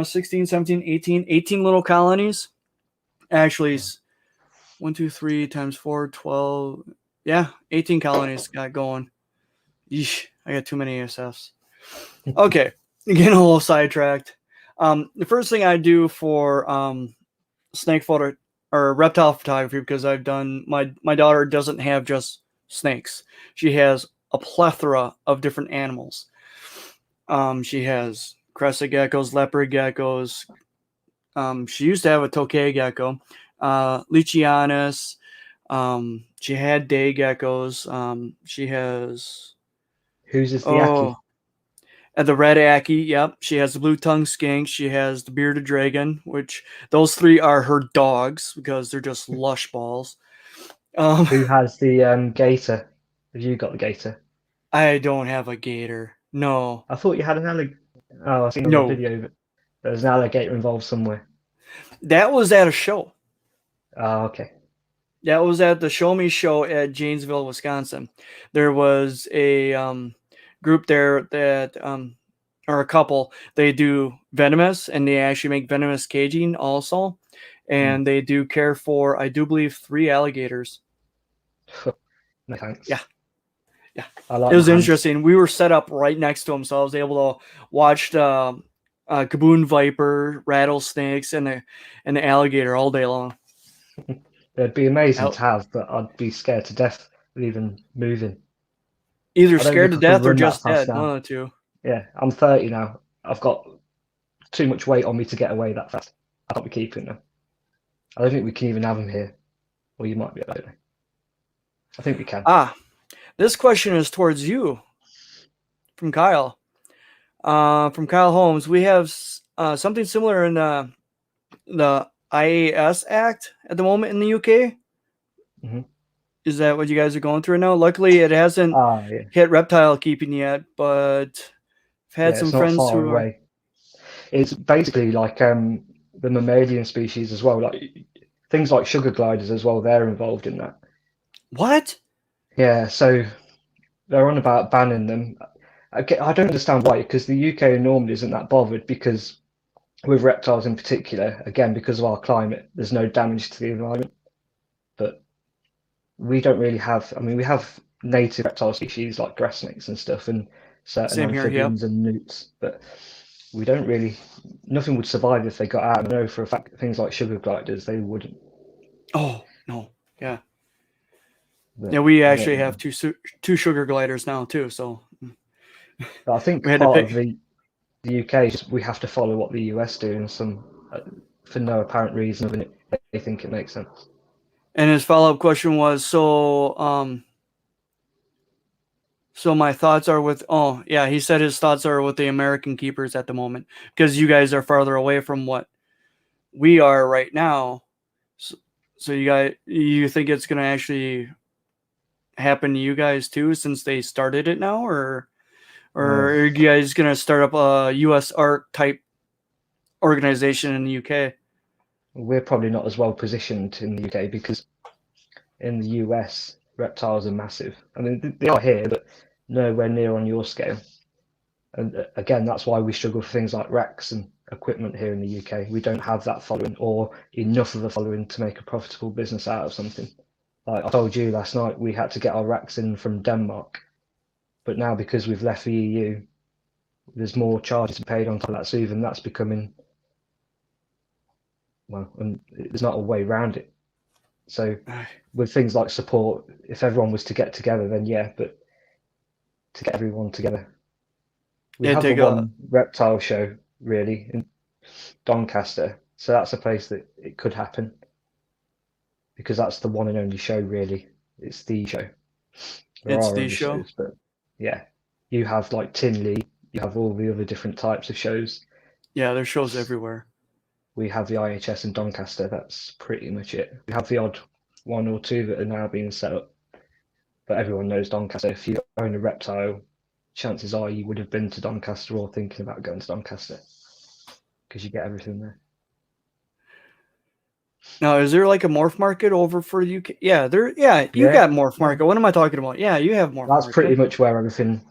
16, 17, 18. 18 little colonies. Actually, 1, 2, 3 times 4, 12. Yeah, 18 colonies got going. Yeesh, I got too many ASFs. Okay, getting a little sidetracked. The first thing I do for snake photo or reptile photography, because I've done my daughter doesn't have just snakes. She has a plethora of different animals. She has crested geckos, leopard geckos. She used to have a tokay gecko, Lichianus. She had day geckos. She has Whose is the oh Aki? the red Aki. Yep, she has the blue tongue skink. She has the bearded dragon, which those 3 are her dogs because they're just lush balls. Um, Who has the gator? Have you got the gator? I don't have a gator. No, I thought you had an alligator. Oh, I've seen on the no, video that there's an alligator involved somewhere. that was at a show. Oh, okay. That was at the Show Me show at Janesville, Wisconsin. There was a group there that, or a couple, they do venomous and they actually make venomous caging also. Hmm. And they do care for, I do believe, 3 alligators. No thanks. Yeah, yeah. I It like my was hands. interesting. We were set up right next to them, so I was able to watch the Gaboon viper, rattlesnakes, and the alligator all day long. They'd be amazing Out, to have, but I'd be scared to death of even moving. either I don't scared think to I could death or run that just fast dead. now. One of the two. Yeah, I'm 30 now. I've got too much weight on me to get away that fast. I can't be keeping them. I don't think we can even have them here. Or you might be, I don't know. I think we can. Ah, this question is towards you from Kyle. From Kyle Holmes, we have something similar in the IAS Act at the moment in the UK. Hmm. Is that what you guys are going through now? Luckily, it hasn't Ah, yeah. hit reptile keeping yet, but I've had Yeah, some it's not friends far who are. away. It's basically like the mammalian species as well, like things like sugar gliders as well. They're involved in that. What? Yeah, so they're on about banning them. I don't understand why, because the UK normally isn't that bothered because with reptiles in particular, again, because of our climate, there's no damage to the environment. But we don't really have, I mean, we have native reptile species like grass snakes and stuff and certain Same here. Yep. amphibians and newts, but we don't really, nothing would survive if they got out. I know for a fact things like sugar gliders, they wouldn't. Oh no. Yeah. Yeah. But We I don't actually have know. two sugar gliders now too. So But I we think had to part of pick. the UK is just we have to follow what the US do and for no apparent reason other than they think it makes sense. And his follow up question was, so my thoughts are with. Oh yeah, he said his thoughts are with the American keepers at the moment because you guys are farther away from what we are right now. So you think it's gonna actually happen to you guys too since they started it now, or Uh, are you guys gonna start up a U.S. art type organization in the U.K.? we're probably not as well positioned in the UK because in the US, reptiles are massive. I mean, they are here, but nowhere near on your scale. And again, that's why we struggle for things like racks and equipment here in the UK. We don't have that following or enough of a following to make a profitable business out of something. Like I told you last night, we had to get our racks in from Denmark, but now because we've left the EU, there's more charges paid on top of that. So even that's becoming, well, and there's not a way around it. So with things like support, if everyone was to get together, then yeah, but to get everyone together, we It'd have the take a one reptile show really in Doncaster, so that's a place that it could happen because that's the one and only show really. It's the show. There it's are the other show. shows, but yeah, you have like Tinley, you have all the other different types of shows. Yeah, there's shows everywhere. We have the IHS in Doncaster. That's pretty much it. We have the odd one or two that are now being set up, but everyone knows Doncaster. If you own a reptile, chances are you would have been to Doncaster or thinking about going to Doncaster because you get everything there. Now, is there like a morph market over for UK? Yeah, there. Yeah, you got morph market. What am I talking about? Yeah, you have morph That's market. pretty much where everything.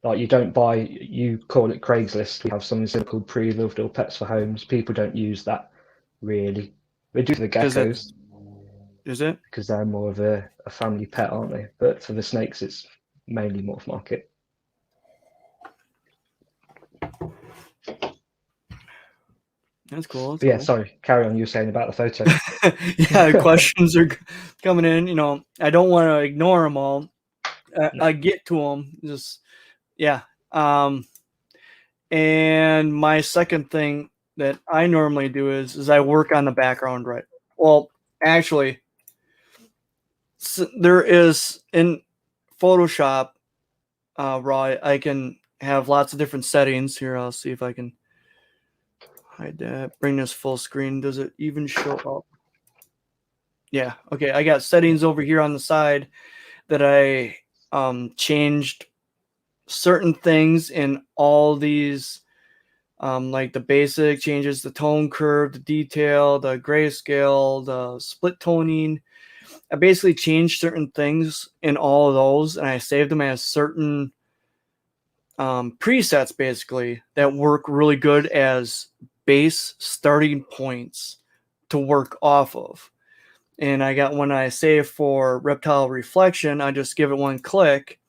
Like you don't buy, you call it Craigslist. We have something called Pre-Loved or Pets for Homes. People don't use that really. They do for the geckos. Is it? Because they're more of a family pet, aren't they? But for the snakes, it's mainly morph market. That's cool. But yeah, sorry, carry on. You were saying about the photo. Yeah, questions are coming in. You know, I don't want to ignore them all. No. I get to them. Just yeah. And my second thing that I normally do is I work on the background, right? Well, actually, there is in Photoshop, Raw, I can have lots of different settings here. I'll see if I can hide that. Bring this full screen. Does it even show up? Yeah. Okay. I got settings over here on the side that I changed certain things in all these, like the basic changes, the tone curve, the detail, the grayscale, the split toning. I basically changed certain things in all of those, and I saved them as certain presets basically that work really good as base starting points to work off of. And I got, when I save for reptile reflection, I just give it one click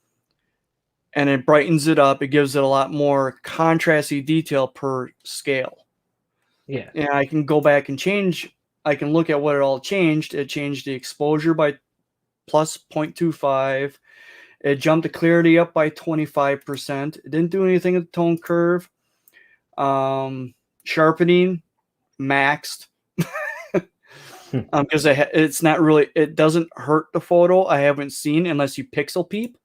and it brightens it up. It gives it a lot more contrasty detail per scale. Yeah. And I can go back and change. I can look at what it all changed. It changed the exposure by plus 0.25. It jumped the clarity up by 25%. It didn't do anything with the tone curve. Sharpening maxed. Because it's not really, it doesn't hurt the photo. I haven't seen unless you pixel peep.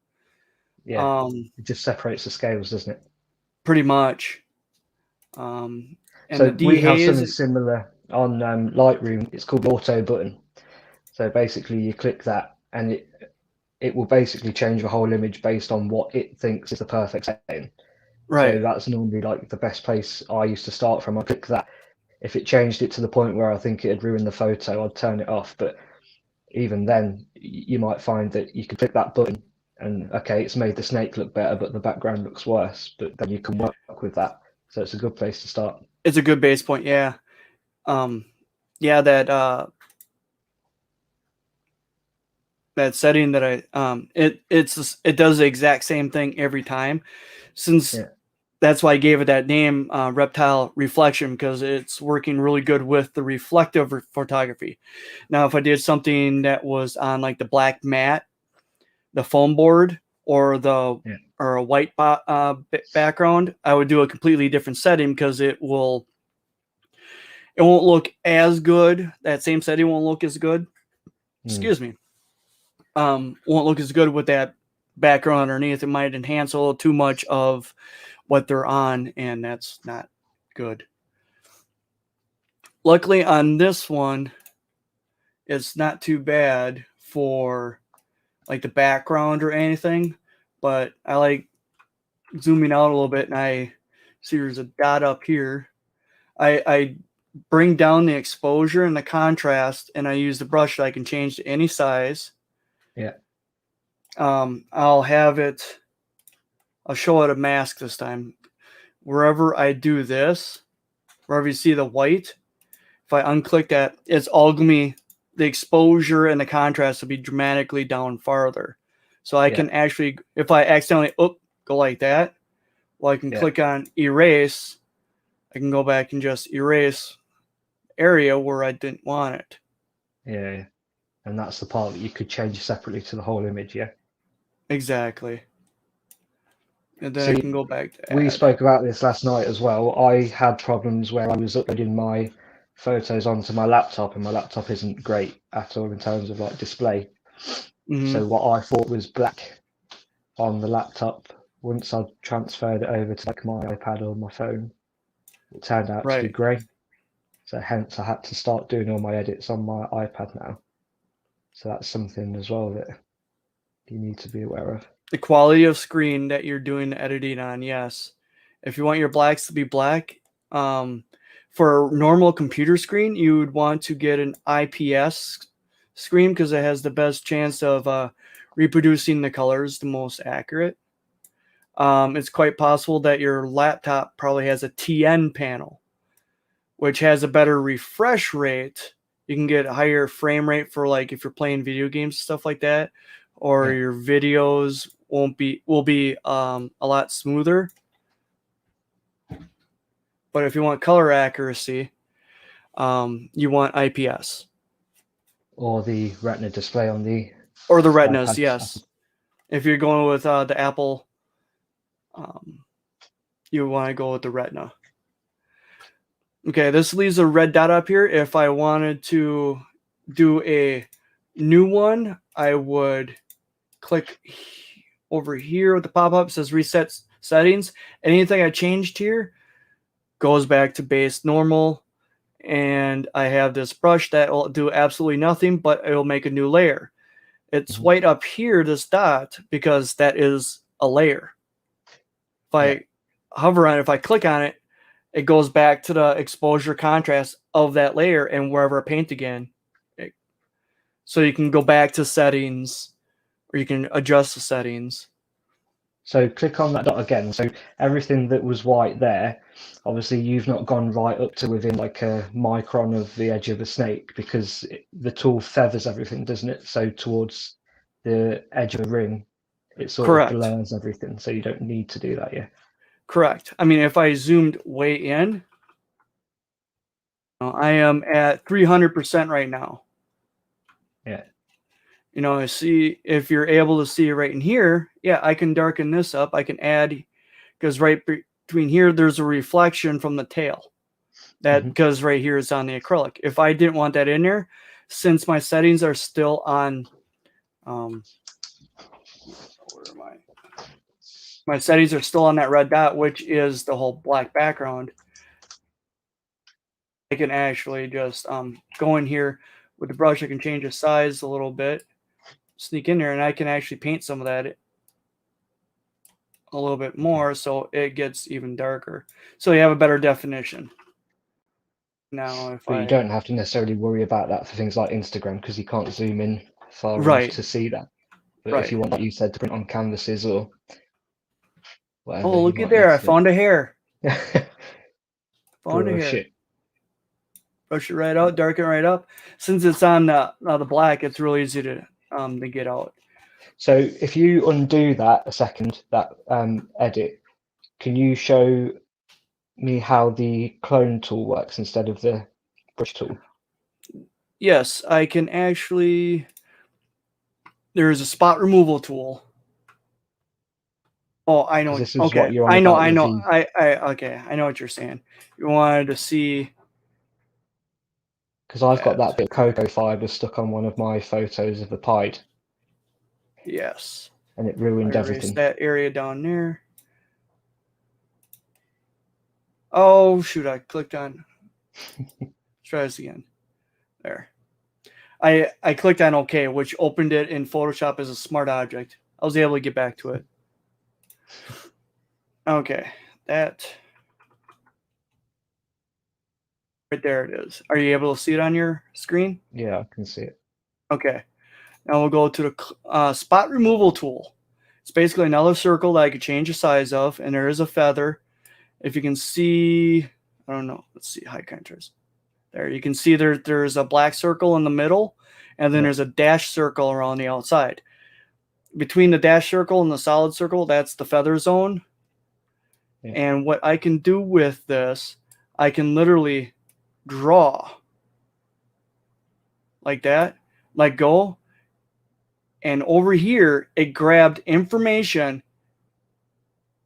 Yeah. It just separates the scales, doesn't it? Pretty much. And so the we have dehaze, something similar on Lightroom. It's called auto button. So basically, you click that, and it will basically change the whole image based on what it thinks is the perfect setting. right? So that's normally like the best place I used to start from. I click that. If it changed it to the point where I think it had ruined the photo, I'd turn it off. But even then, you might find that you can click that button and okay, it's made the snake look better, but the background looks worse. But then you can work with that. So it's a good place to start. It's a good base point. Yeah. Yeah, that setting that it does the exact same thing every time. Since that's why I gave it that name, Reptile Reflection, because it's working really good with the reflective photography. Now, if I did something that was on like the black matte, the foam board, or or a white background, I would do a completely different setting because it won't look as good. That same setting won't look as good. Excuse me. Won't look as good with that background underneath. It might enhance a little too much of what they're on, and that's not good. Luckily on this one, it's not too bad for like the background or anything, but I like zooming out a little bit and I see there's a dot up here. I bring down the exposure and the contrast, and I use the brush that I can change to any size. Yeah. I'll show it a mask this time. Wherever I do this, wherever you see the white, if I unclick that, it's all going to be the exposure and the contrast will be dramatically down farther. So I can actually, if I accidentally go like that, well, I can click on erase. I can go back and just erase area where I didn't want it. Yeah. And that's the part that you could change separately to the whole image, yeah? Exactly. And then So I can go back to we add. spoke about this last night as well. I had problems where I was uploading my photos onto my laptop, and my laptop isn't great at all in terms of like display. So what I thought was black on the laptop, once I transferred it over to like my iPad or my phone, it turned out to be grey. So hence I had to start doing all my edits on my iPad now. So that's something as well that you need to be aware of. The quality of screen that you're doing the editing on, yes. If you want your blacks to be black, for a normal computer screen, you would want to get an IPS screen because it has the best chance of reproducing the colors the most accurate. It's quite possible that your laptop probably has a TN panel, which has a better refresh rate. You can get a higher frame rate for like if you're playing video games, stuff like that, or your videos will be a lot smoother. But if you want color accuracy, you want IPS or the Retina display on the or the Retinas. iPad. Yes, if you're going with the Apple, you want to go with the Retina. Okay, this leaves a red dot up here. If I wanted to do a new one, I would click over here with the pop-up. It says reset settings. Anything I changed here goes back to base normal. And I have this brush that will do absolutely nothing, but it will make a new layer. It's white up here, this dot, because that is a layer. If I hover on it, if I click on it, it goes back to the exposure contrast of that layer and wherever I paint again. So you can go back to settings or you can adjust the settings. So click on that dot again. So everything that was white there, obviously you've not gone right up to within like a micron of the edge of a snake because the tool feathers everything, doesn't it? So towards the edge of a ring, it sort of blurs everything. So you don't need to do that, yeah. Correct. I mean, if I zoomed way in, I am at 300% right now. Yeah. You know, see if you're able to see right in here. Yeah, I can darken this up. I can add, because right between here, there's a reflection from the tail. That because right here is on the acrylic. If I didn't want that in there, since my settings are still on, where am I? My settings are still on that red dot, which is the whole black background. I can actually just go in here with the brush. I can change the size a little bit, sneak in there, and I can actually paint some of that a little bit more so it gets even darker. So you have a better definition. Now, if But you don't have to necessarily worry about that for things like Instagram because you can't zoom in far enough to see that. But if you want, like you said, to print on canvases or whatever, oh, look at there! I found a hair. Found a hair. Brush it right out, darken it right up. Since it's on the black, it's really easy to get out. So if you undo that a second, that edit, can you show me how the clone tool works instead of the brush tool? Yes, I can actually. There's a spot removal tool. Oh, I know. This is okay, what you're on I know. Okay, I know what you're saying. You wanted to see. Because I've got that bit of cocoa fiber stuck on one of my photos of the pied. Yes. And it ruined everything. That area down there. Oh shoot! I clicked on. Let's try this again. There. I clicked on OK, which opened it in Photoshop as a smart object. I was able to get back to it. Okay, that right there it is. Are you able to see it on your screen? Yeah, I can see it. Okay. Now we'll go to the spot removal tool. It's basically another circle that I could change the size of, and there is a feather. If you can see, I don't know. Let's see, high contrast. There, you can see there's a black circle in the middle. and then Yeah. there's a dash circle around the outside. Between the dash circle and the solid circle, that's the feather zone. Yeah. And what I can do with this, I can literally draw like that, let go, and over here it grabbed information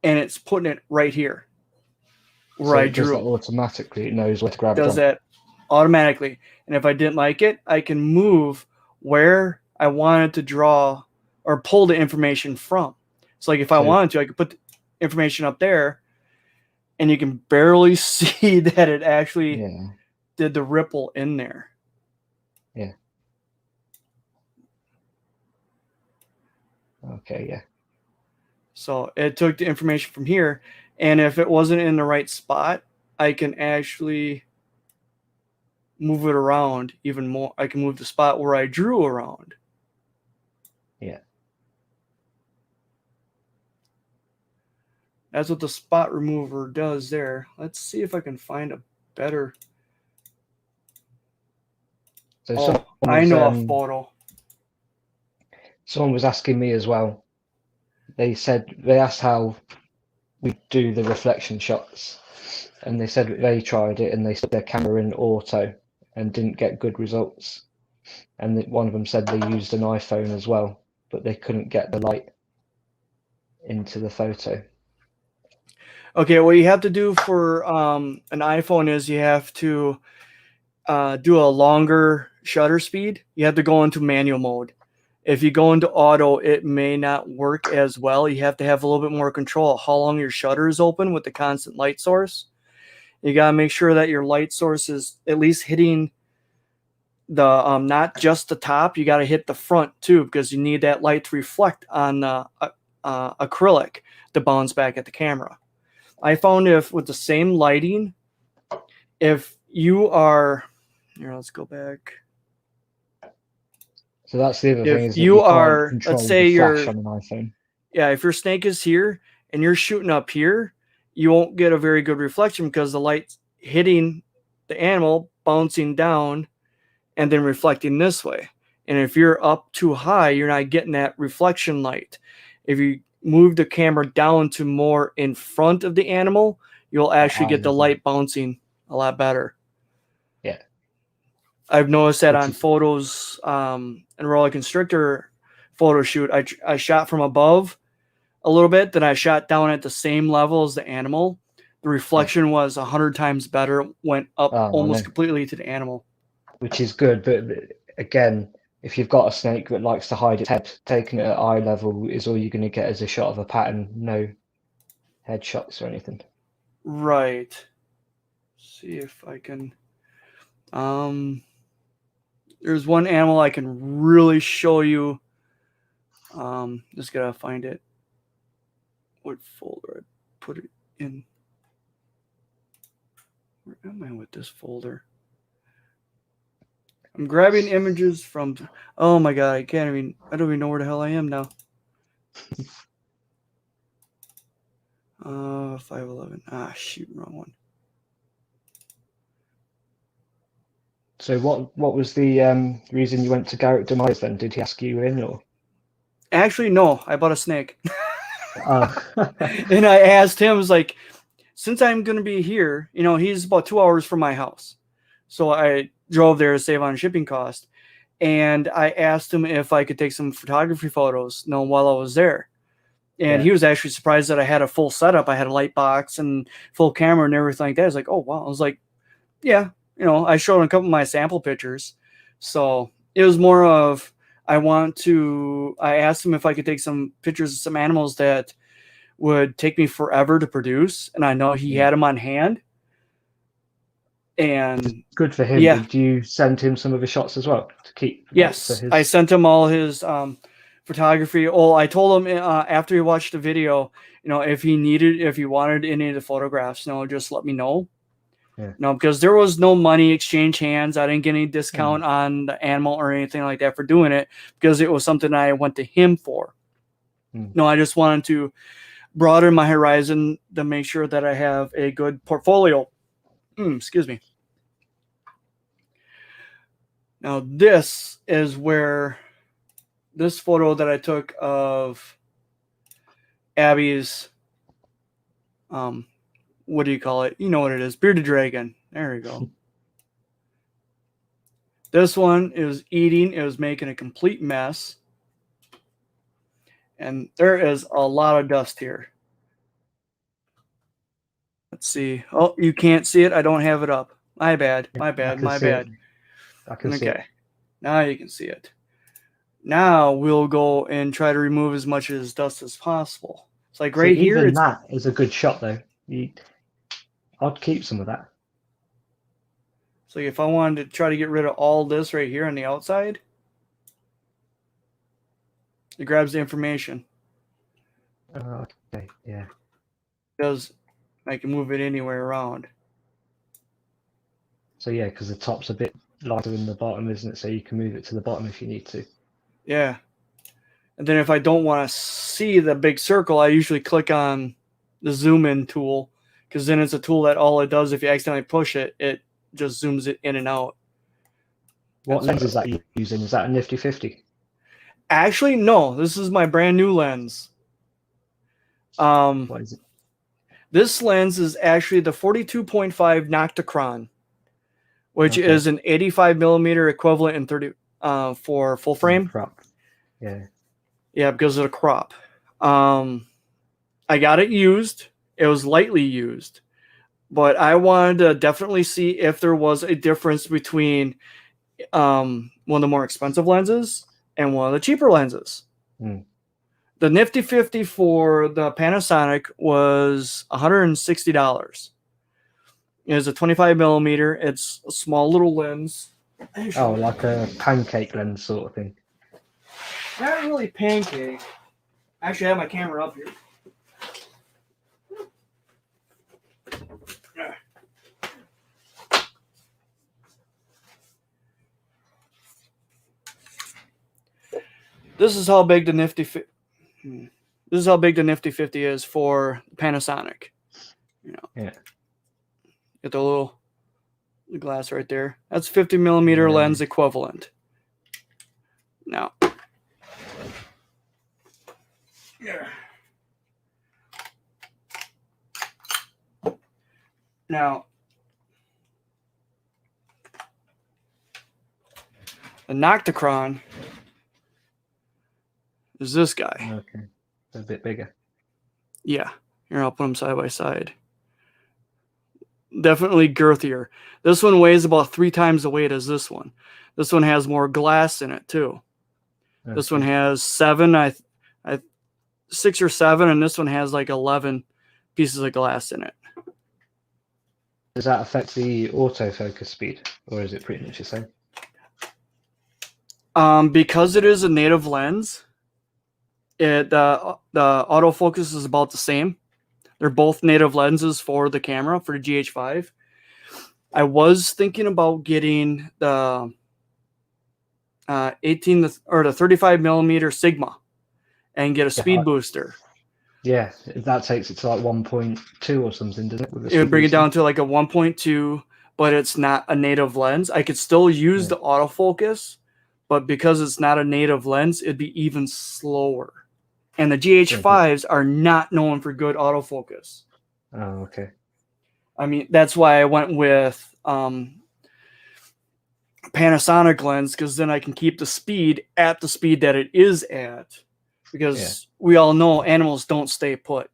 and it's putting it right here where So I it does that drew. automatically. It knows where to grab it Does from. that automatically. And if I didn't like it, I can move where I wanted to draw or pull the information from. So like if I So wanted to, I could put the information up there and you can barely see that it actually yeah, did the ripple in there. yeah. Okay, yeah. So it took the information from here, and if it wasn't in the right spot, I can actually move it around even more. I can move the spot where I drew around. Yeah. That's what the spot remover does there. Let's see if I can find a better. So Oh, I know a photo. someone was asking me as well. They asked how we do the reflection shots, and they said they tried it and they set their camera in auto and didn't get good results. And one of them said they used an iPhone as well, but they couldn't get the light into the photo. Okay, what you have to do for an iPhone is you have to do a longer shutter speed. You have to go into manual mode. If you go into auto, it may not work as well. You have to have a little bit more control of how long your shutter is open with the constant light source. You got to make sure that your light source is at least hitting the not just the top. You got to hit the front too, because you need that light to reflect on the acrylic to bounce back at the camera. I found if with the same lighting, if you are here, let's go back. So that's the other thing, If is that you you can't are, control let's say the flash you're, on an iPhone. yeah, if your snake is here and you're shooting up here, you won't get a very good reflection because the light's hitting the animal, bouncing down, and then reflecting this way. And if you're up too high, you're not getting that reflection light. If you move the camera down to more in front of the animal, you'll actually get the light bouncing a lot better. Yeah. I've noticed that on photos, in Royal Constrictor photo shoot, I shot from above a little bit, then I shot down at the same level as the animal. The reflection was 100 times better, went up almost completely to the animal. Which is good, but again, if you've got a snake that likes to hide its head, taking it at eye level is all you're going to get as a shot of a pattern, no headshots or anything. Right. See if I can. There's one animal I can really show you. Just gotta find it. What folder I put it in? Where am I with this folder? I'm grabbing images from. Oh my god, I don't even know where the hell I am now. 511. Ah, shoot, wrong one. So what was the reason you went to Garrett Demise then? Did he ask you in, or? Actually, no. I bought a snake. Oh. And I asked him, I was like, since I'm going to be here, he's about 2 hours from my house. So I drove there to save on shipping cost. And I asked him if I could take some photography photos, while I was there. And he was actually surprised that I had a full setup. I had a light box and full camera and everything like that. I was like, oh, wow. I was like, yeah, I showed him a couple of my sample pictures. So it was more of, I asked him if I could take some pictures of some animals that would take me forever to produce. And I know he had them on hand. And good for him. Yeah. Did you send him some of the shots as well to keep? Yes, I sent him all his photography. Oh, I told him after he watched the video, if he wanted any of the photographs, just let me know. Yeah. Because there was no money exchange hands. I didn't get any discount on the animal or anything like that for doing it, because it was something I went to him for. No, I just wanted to broaden my horizon to make sure that I have a good portfolio. Excuse me. Now this is where this photo that I took of Abby's, what do you call it? You know what it is, bearded dragon. There we go. This one is eating. It was making a complete mess. And there is a lot of dust here. Let's see. Oh, you can't see it. I don't have it up. My bad. My bad. My bad. I can see it. Okay. Now you can see it. Now we'll go and try to remove as much of this dust as possible. It's like right here. Even that is a good shot, though. I'd keep some of that. So if I wanted to try to get rid of all this right here on the outside, it grabs the information. Okay, yeah. Because I can move it anywhere around. So yeah, because the top's a bit lighter than the bottom, isn't it? So you can move it to the bottom if you need to. Yeah. And then if I don't want to see the big circle, I usually click on the zoom in tool, because then it's a tool that all it does, if you accidentally push it, it just zooms it in and out. What lens is that you're using? Is that a nifty 50? Actually, no. This is my brand new lens. What is it? This lens is actually the 42.5 Nocticron, which is an 85 millimeter equivalent in 30 for full frame. Crop. Yeah. Yeah, because of the crop. I got it used. It was lightly used, but I wanted to definitely see if there was a difference between one of the more expensive lenses and one of the cheaper lenses. The Nifty 50 for the Panasonic was $160. It is a 25 millimeter. It's a small little lens. Oh, like a pancake lens sort of thing. Not really pancake. Actually, I have my camera up here. This is how big the Nifty. This is how big the Nifty 50 is for Panasonic. You know. Yeah. Get the little glass right there. That's 50 millimeter lens equivalent. Now. Yeah. Now, the Nocticron is this guy. Okay. It's a bit bigger. Yeah. Here, I'll put them side by side. Definitely girthier. This one weighs about 3 times the weight as this one. This one has more glass in it too. Okay. This one has 6 or 7, and this one has like 11 pieces of glass in it. Does that affect the autofocus speed, or is it pretty much the same? Because it is a native lens, the autofocus is about the same. They're both native lenses for the camera, for the GH5. I was thinking about getting the 35 millimeter Sigma and get a speed booster. Yeah, that takes it to like 1.2 or something, doesn't it? It would bring it down to like a 1.2, but it's not a native lens. I could still use the autofocus, but because it's not a native lens, it'd be even slower. And the GH5s are not known for good autofocus. Oh, okay. I mean, that's why I went with Panasonic lens, because then I can keep the speed at the speed that it is at. Because we all know animals don't stay put.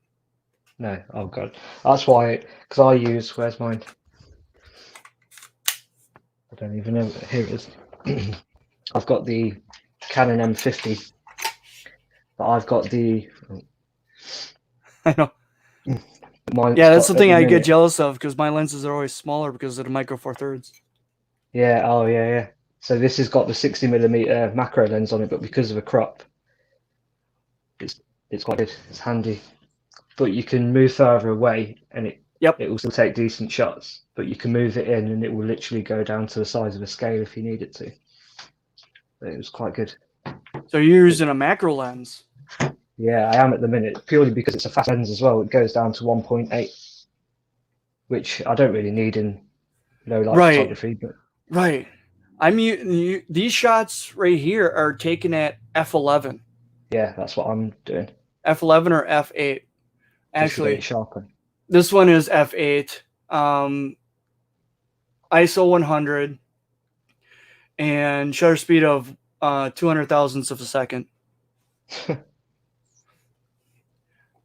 No, oh god. That's why, because I use, where's mine? I don't even know. Here it is. I've got the Canon M50. But I've got the. I know. That's something I get jealous of, because my lenses are always smaller because of the micro four thirds. Yeah. Oh yeah. So this has got the 60 millimeter macro lens on it, but because of a crop, it's quite good. It's handy. But you can move further away, and it will still take decent shots. But you can move it in, and it will literally go down to the size of a scale if you need it to. But it was quite good. So you're using a macro lens? Yeah, I am at the minute, purely because it's a fast lens as well. It goes down to 1.8, which I don't really need in low light photography. But right. These shots right here are taken at f11. Yeah, that's what I'm doing. F11 or f8. Just to get it Actually, sharper. this one is f8. ISO 100 and shutter speed of 200 thousandths of a second.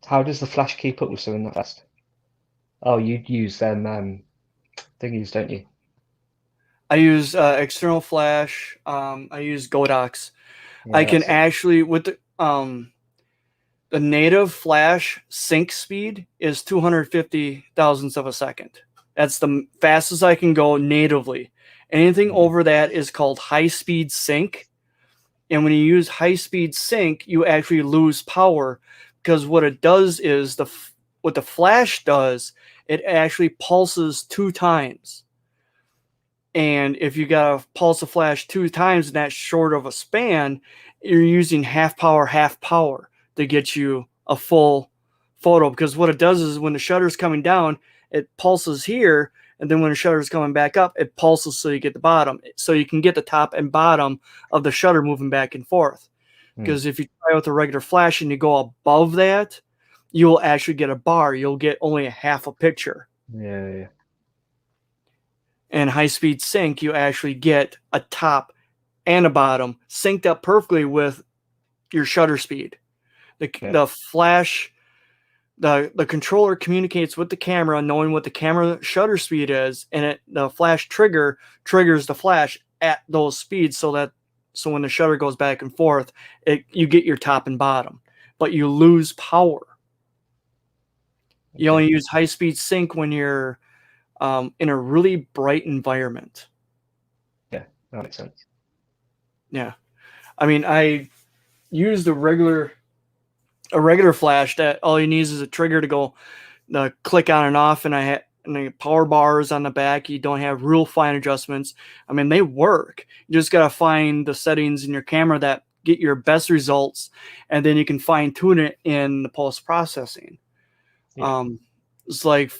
How does the flash keep up with something that fast? Oh, you use them thingies, don't you? I use external flash. I use Godox. Yeah, I can that's it. actually with the native flash sync speed is 250 thousandths of a second. That's the fastest I can go natively. Anything over that is called high speed sync. And when you use high speed sync, you actually lose power because what it does is what the flash does, it actually pulses 2 times. And if you got to pulse a flash 2 times in that short of a span, you're using half power to get you a full photo. Because what it does is when the shutter's coming down, it pulses here. And then when the shutter is coming back up, it pulses so you get the bottom. So you can get the top and bottom of the shutter moving back and forth. Because if you try with a regular flash and you go above that, you will actually get a bar. You'll get only a half a picture. Yeah. And high speed sync, you actually get a top and a bottom synced up perfectly with your shutter speed. The flash, the controller communicates with the camera, knowing what the camera shutter speed is, and the flash triggers the flash at those speeds so when the shutter goes back and forth, you get your top and bottom, but you lose power. You only use high speed sync when you're in a really bright environment. Yeah, that makes sense. Yeah. I mean, I use a regular flash that all you need is a trigger to go click on and off, and the power bars on the back. You don't have real fine adjustments. I mean, they work. You just got to find the settings in your camera that get your best results, and then you can fine tune it in the post processing. Yeah. It's like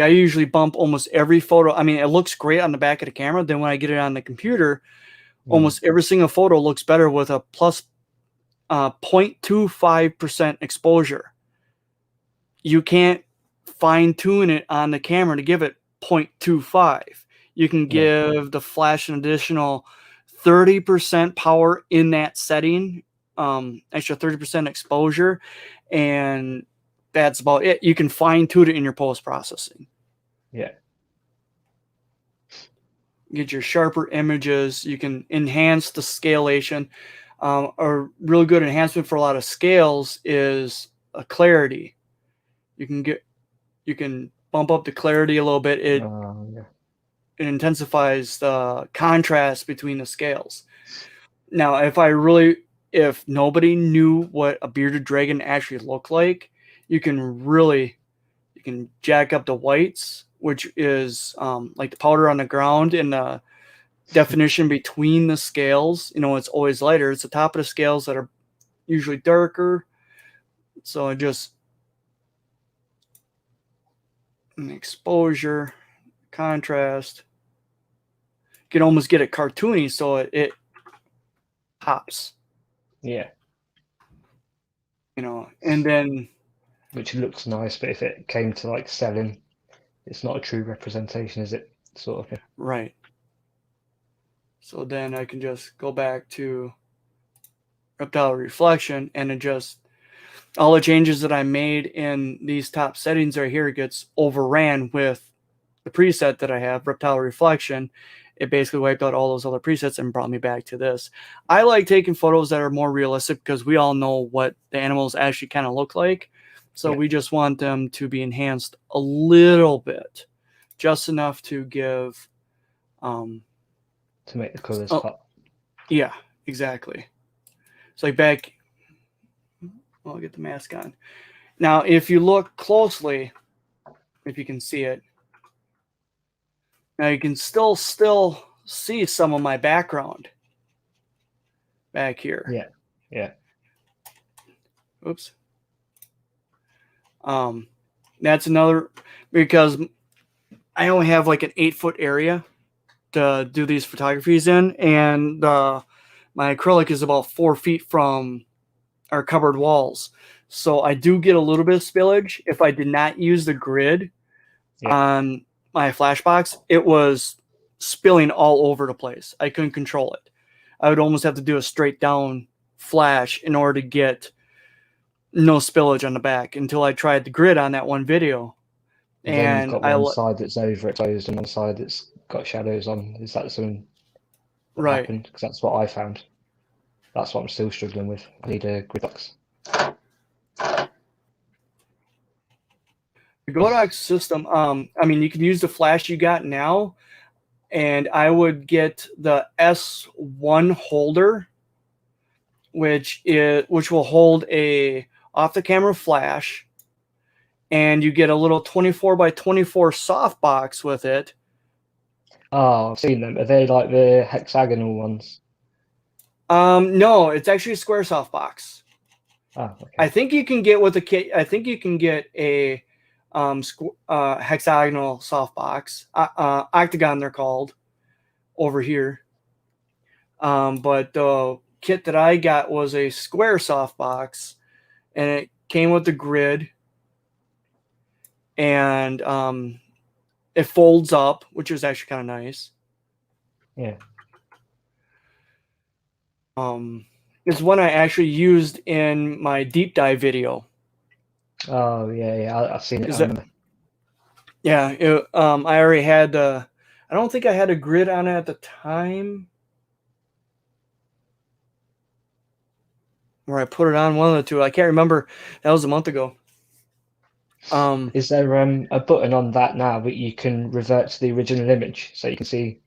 I usually bump almost every photo. I mean, it looks great on the back of the camera. Then when I get it on the computer, almost every single photo looks better with a plus 0.25% exposure. You can't fine tune it on the camera to give it 0.25. You can give the flash an additional 30% power in that setting, extra 30% exposure, and that's about it. You can fine tune it in your post processing. Yeah. Get your sharper images. You can enhance the scalation. A really good enhancement for a lot of scales is a clarity. You can bump up the clarity a little bit. It intensifies the contrast between the scales. Now, if nobody knew what a bearded dragon actually looked like, you can jack up the whites, which is like the powder on the ground, and the definition between the scales. It's always lighter. It's the top of the scales that are usually darker. So I just exposure, contrast. You can almost get it cartoony, so it pops. Yeah. And then Which looks nice, but if it came to like selling, it's not a true representation, is it? Sort of thing. Right. So then I can just go back to Reptile Reflection and adjust all the changes that I made in these top settings right here. Gets overran with the preset that I have, Reptile Reflection. It basically wiped out all those other presets and brought me back to this. I like taking photos that are more realistic because we all know what the animals actually kind of look like. So we just want them to be enhanced a little bit, just enough to give to make the colors pop. Yeah, exactly. It's like back. I'll get the mask on. Now, if you look closely, if you can see it, now you can still see some of my background back here. Yeah. Oops. That's another, because I only have like an 8-foot area. to do these photographies in, and my acrylic is about 4 feet from our cupboard walls. So I do get a little bit of spillage. If I did not use the grid Yeah. on my flash box, it was spilling all over the place. I couldn't control it. I would almost have to do a straight down flash in order to get no spillage on the back until I tried the grid on that one video. Then you've And got one side that's overexposed and one side that's got shadows on. Is that something that right. happened? Because that's what I found. That's what I'm still struggling with. I need a grid box. The Godox system, I mean, you can use the flash you got now, and I would get the S1 holder, which will hold a off the camera flash, and you get a little 24 by 24 softbox with it. Oh, I've seen them. Are they like the hexagonal ones? No, it's actually a square softbox. Oh, okay. I think you can get with a kit. I think you can get a hexagonal softbox, octagon they're called over here. But the kit that I got was a square softbox, and it came with the grid, and it folds up, which is actually kind of nice. Yeah. It's one I actually used in my deep dive video. Oh, yeah. I've seen it. Yeah, I already had I don't think I had a grid on it at the time. Or I put it on one of the two. I can't remember. That was a month ago. Is there a button on that now that you can revert to the original image so you can see?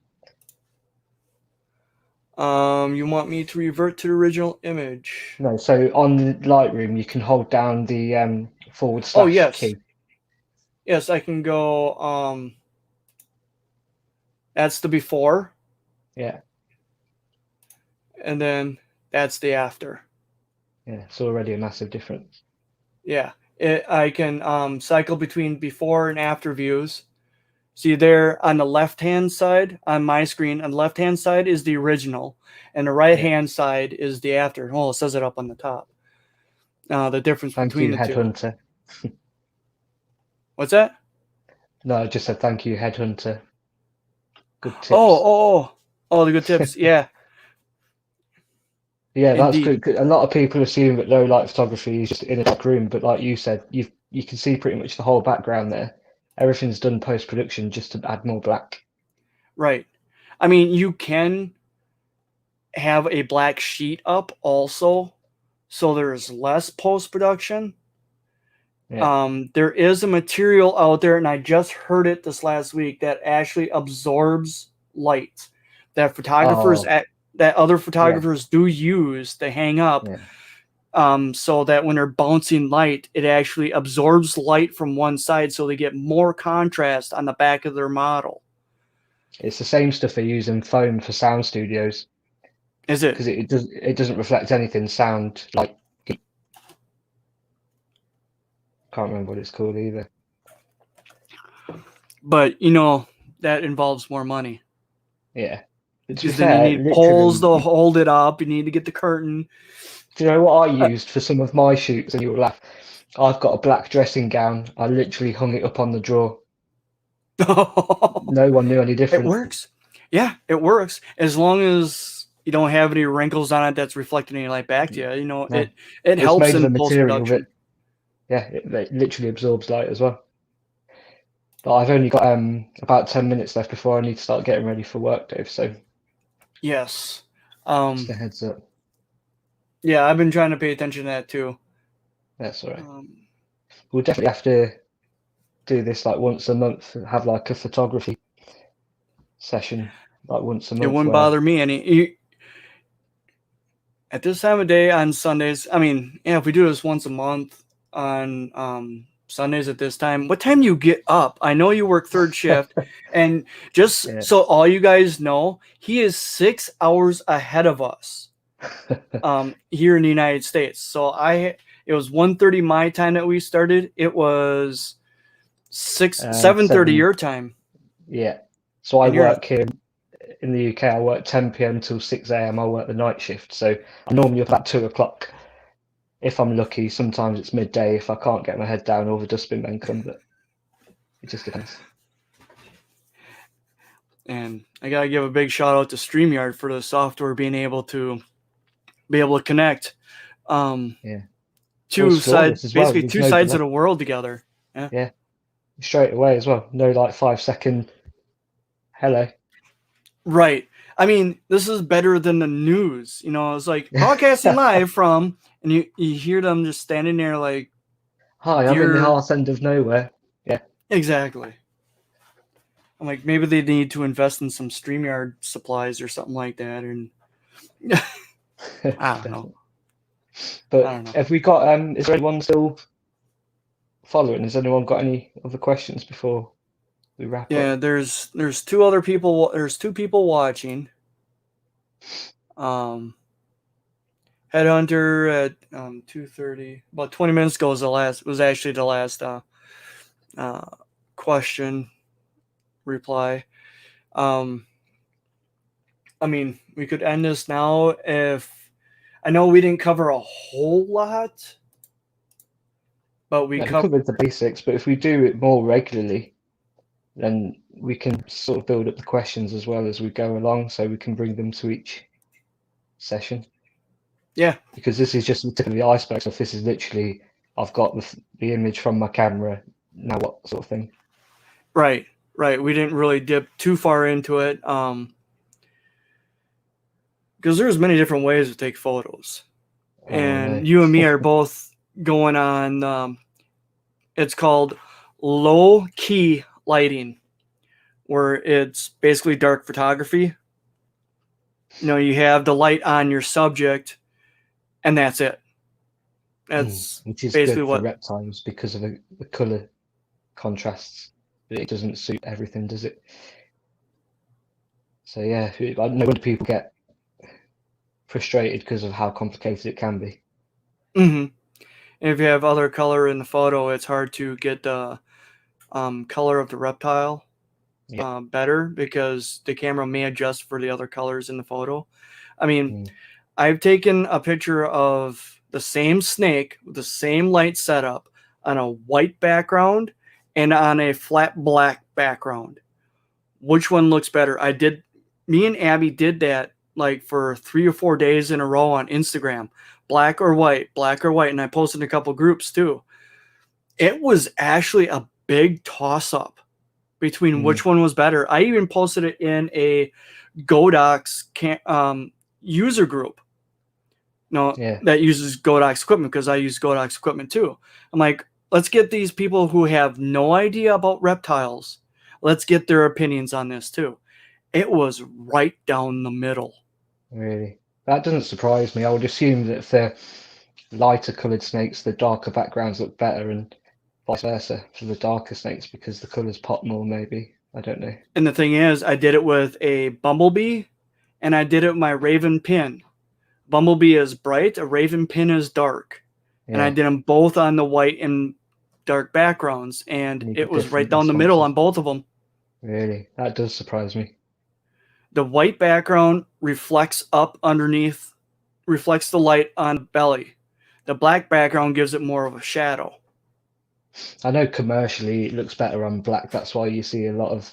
You want me to revert to the original image? No, so on Lightroom you can hold down the / Oh, yes. key. Yes, I can go. That's the before. Yeah. And then that's the after. Yeah, it's already a massive difference. Yeah, I can cycle between before and after views. See there on the left-hand side on my screen, on the left-hand side is the original, and the right-hand side is the after. Well, it says it up on the top. The difference between the two. Headhunter. What's that? No, I just said thank you, Headhunter. Good tips. Oh, the good tips. Yeah. Yeah, that's Indeed. good. A lot of people assume that low light photography is just in a dark room, but like you said, you can see pretty much the whole background there. Everything's done post-production just to add more black. Right. I mean, you can have a black sheet up also, so there's less post-production. Yeah. There is a material out there, and I just heard it this last week, that actually absorbs light that photographers that other photographers do use to hang up, so that when they're bouncing light, it actually absorbs light from one side, so they get more contrast on the back of their model. It's the same stuff they use in foam for sound studios. Is it? Because it doesn't reflect anything sound like. Can't remember what it's called either. But you know that involves more money. Yeah. Because then you need poles to hold it up. You need to get the curtain. Do you know what I used for some of my shoots? And you'll laugh. I've got a black dressing gown. I literally hung it up on the drawer. No one knew any different. It works. Yeah, it works. As long as you don't have any wrinkles on it that's reflecting any light back to you. You know, it helps in post-production. It literally absorbs light as well. But I've only got about 10 minutes left before I need to start getting ready for work, Dave. So yes, just a heads up. Yeah, I've been trying to pay attention to that too. That's all right. We'll definitely have to do this like once a month. Have like a photography session like once a month. It wouldn't bother me any. At this time of day on Sundays, I mean, if we do this once a month on Sundays at this time, what time do you get up? I know you work third shift, and just so all you guys know, he is 6 hours ahead of us here in the United States. So it was 1:30 my time that we started. It was 7:30 your time. Yeah. So I work here in the UK, I work 10 p.m. till 6 a.m. I work the night shift, so I'm normally up at 2 o'clock. If I'm lucky, sometimes it's midday if I can't get my head down or the dustbin men come, but it just depends. And I gotta give a big shout out to StreamYard for the software being able to connect Yeah. two sides, as well. basically There's two no sides of delay. the world together. Yeah. Yeah, straight away as well. No like 5 second hello. Right. I mean, this is better than the news. You know, it's like broadcasting live from, and you hear them just standing there like, Hi, I'm in the dear. heart end of nowhere. Yeah. Exactly. I'm like, maybe they need to invest in some StreamYard supplies or something like that. And I don't know. But have we got is there anyone still following? Has anyone got any other questions before we wrap Yeah, up? there's two other people. There's two people watching. Headhunter at 2:30, about 20 minutes ago was actually the last question reply. I mean, we could end this now if I know we didn't cover a whole lot, but we Yeah, we covered the basics, but if we do it more regularly, then we can sort of build up the questions as well as we go along, so we can bring them to each session. Yeah, because this is just the tip of the iceberg. So if this is literally, I've got the image from my camera, now what sort of thing? right. We didn't really dip too far into it, because there's many different ways to take photos, and No. you and me are both going on. It's called low key lighting, where it's basically dark photography. You know, you have the light on your subject, and that's it. That's Which is basically good for what. reptiles because of the color contrasts. But it doesn't suit everything, does it? So yeah, I know when people get frustrated because of how complicated it can be. Mm-hmm. And if you have other color in the photo, it's hard to get the color of the reptile better, because the camera may adjust for the other colors in the photo. I mean, I've taken a picture of the same snake with the same light setup on a white background and on a flat black background. Which one looks better? Me and Abby did that like for 3 or 4 days in a row on Instagram, black or white, black or white. And I posted in a couple groups too. It was actually a big toss up between which one was better. I even posted it in a Godox user group. That uses Godox equipment, because I use Godox equipment too. I'm like, let's get these people who have no idea about reptiles. Let's get their opinions on this too. It was right down the middle. Really? That doesn't surprise me. I would assume that if they're lighter coloured snakes, the darker backgrounds look better, and vice versa for the darker snakes because the colours pop more, maybe. I don't know. And the thing is, I did it with a bumblebee, and I did it with my raven pin. Bumblebee is bright, a raven pin is dark. And I did them both on the white and dark backgrounds, and it was right down the middle on both of them. Really? That does surprise me. The white background reflects up underneath, reflects the light on belly. The black background gives it more of a shadow. I know commercially it looks better on black. That's why you see a lot of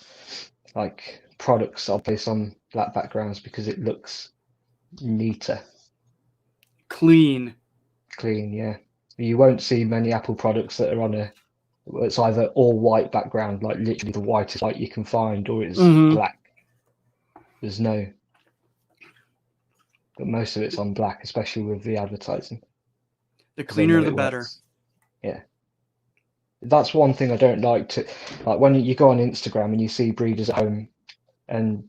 like products are based on black backgrounds, because it looks neater. Clean, yeah. You won't see many Apple products that are on it's either all white background, like literally the whitest white you can find, or it's black. There's no, but most of it's on black, especially with the advertising. The cleaner, the better. Yeah. That's one thing I don't like like when you go on Instagram and you see breeders at home and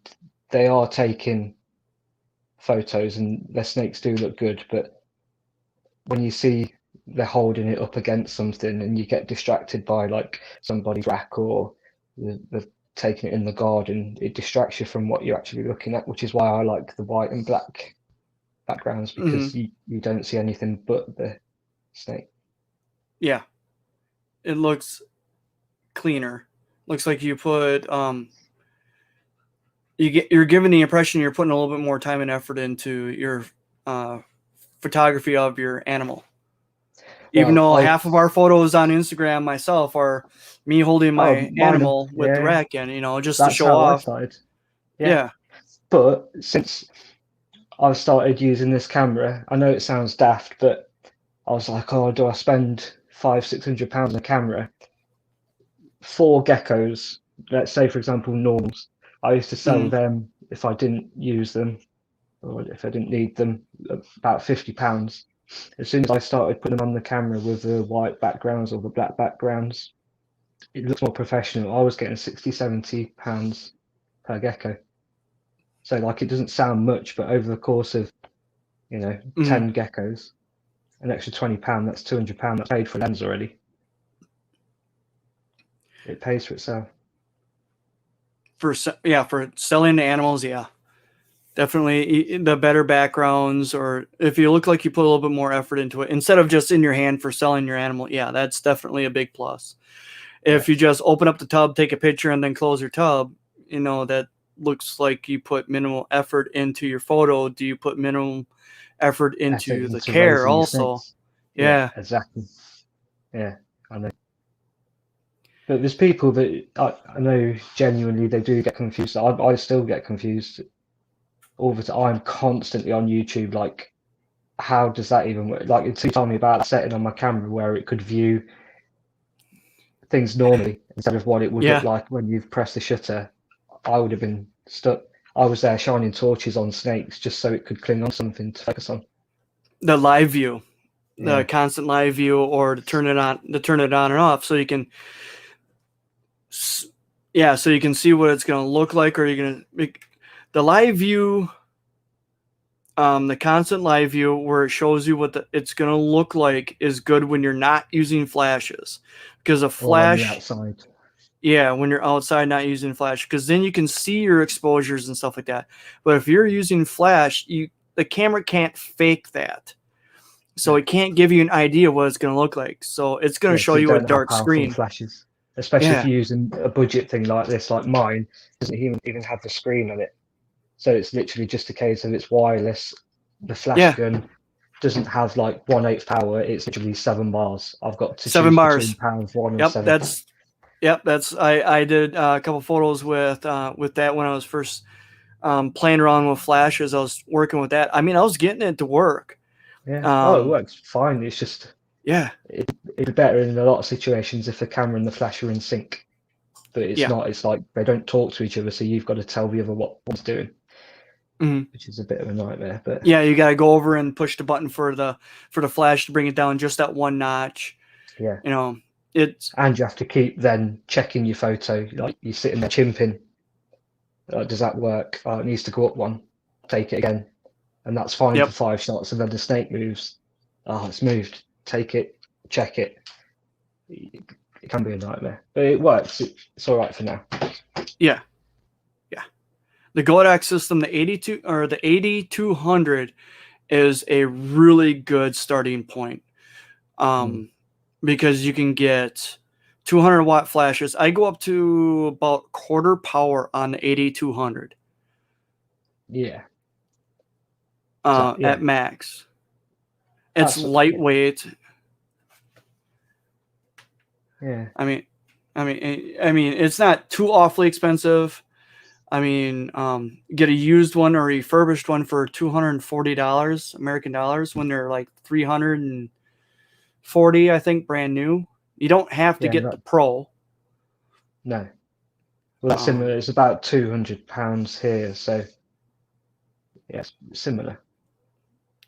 they are taking photos and their snakes do look good, but when you see they're holding it up against something and you get distracted by like somebody's rack or they're taking it in the garden, it distracts you from what you're actually looking at, which is why I like the white and black backgrounds, because you don't see anything but the snake. Yeah. It looks cleaner. Looks like you put you're giving the impression you're putting a little bit more time and effort into your photography of your animal. Even Well, though half of our photos on Instagram myself are me holding my mine, animal with the yeah, rack in, just to that's show how I off. started. Yeah, Yeah. but since I've started using this camera, I know it sounds daft, but I was like, oh, do I spend 500-600 pounds on a camera? 4 geckos, let's say for example normals, I used to sell Mm. them if I didn't use them or if I didn't need them, about £50. As soon as I started putting them on the camera with the white backgrounds or the black backgrounds, it looks more professional. I was getting 60-70 pounds per gecko. So like it doesn't sound much, but over the course of, Mm. 10 geckos, an extra £20, that's £200 that's paid for lens already. It pays for itself. For selling the animals, yeah. Definitely the better backgrounds, or if you look like you put a little bit more effort into it instead of just in your hand for selling your animal, yeah, that's definitely a big plus. If you Yes. just open up the tub, take a picture, and then close your tub, that looks like you put minimal effort into your photo. Do you put minimal effort Effort into the into care raising your also? snakes. Yeah, Yeah. exactly. Yeah, I know. But there's people that I know genuinely they do get confused. I still get confused all the time. I'm constantly on YouTube, like, how does that even work? Like, until you told me about that setting on my camera where it could view things normally instead of what it would look Yeah. like when you've pressed the shutter, I would have been stuck. I was there shining torches on snakes just so it could cling on something to focus on. The live view, the Yeah, constant live view, or to turn it on and off so you can so you can see what it's going to look like, or you're going to make the live view, the constant live view where it shows you what it's going to look like is good when you're not using flashes, because a or when you're flash, outside. yeah, when you're outside not using flash, because then you can see your exposures and stuff like that. But if you're using flash, the camera can't fake that. So No. it can't give you an idea what it's going to look like. So it's going to Yeah, show because it you a don't have dark powerful screen. flashes, especially if Yeah. you're using a budget thing like this, like mine doesn't even have the screen on it. So it's literally just a case of it's wireless. The flash Yeah. gun doesn't have like 1/8 power. It's literally 7 bars. I've got to 7 choose between bars. #1 and Yep. 7. That's I did a couple photos with that when I was first playing around with flashes. I was working with that. I mean, I was getting it to work. Yeah. Oh, it Um, works fine. It's just yeah. it'd be better in a lot of situations if the camera and the flash are in sync. But it's Yeah. not. It's like they don't talk to each other, so you've got to tell the other what one's doing, Mhm. which is a bit of a nightmare. But Yeah, you got to go over and push the button for the flash to bring it down just that one notch. yeah. It's And you have to keep then checking your photo. Like you're sitting there chimping. Does that work? Oh, it needs to go up one. Take it again, and that's fine for yep. 5 shots. And then the snake moves. Oh, it's moved. Take it. Check it. It can be a nightmare, but it works. It's all right for now. Yeah. Yeah. The Godak system, the 82 or the 8200 is a really good starting point. Because you can get 200-watt flashes. I go up to about quarter power on the 8200 Yeah. So, at yeah. max. It's Yeah. lightweight. Yeah. I mean, it's not too awfully expensive. I mean, get a used one or a refurbished one for $240 American dollars when they're like 340, I think, brand new. You don't have to Yeah. get the Pro. No. Well, that's similar. It's about £200 here, so yeah, similar.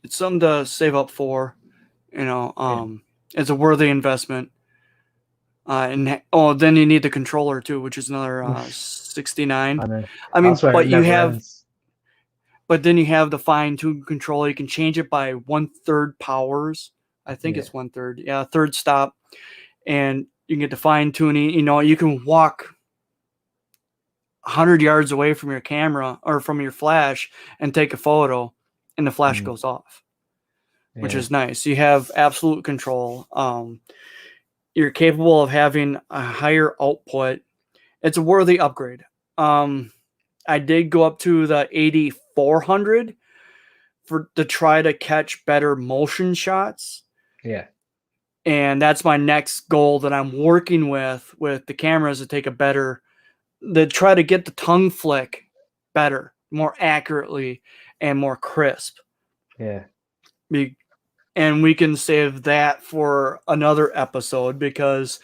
It's something to save up for. Yeah. It's a worthy investment. Then you need the controller too, which is another $69. I know. I mean, That's where it never ends. but then you have the fine-tuned controller. You can change it by 1/3 powers. I think Yeah. it's 1/3. Yeah, third stop, and you can get the fine tuning. You can walk 100 yards away from your camera or from your flash and take a photo, and the flash goes off, which Yeah. is nice. You have absolute control. You're capable of having a higher output. It's a worthy upgrade. I did go up to the 8400 to try to catch better motion shots. Yeah. And that's my next goal that I'm working with the cameras, to take a better, to try to get the tongue flick better, more accurately, and more crisp. Yeah. And we can save that for another episode, because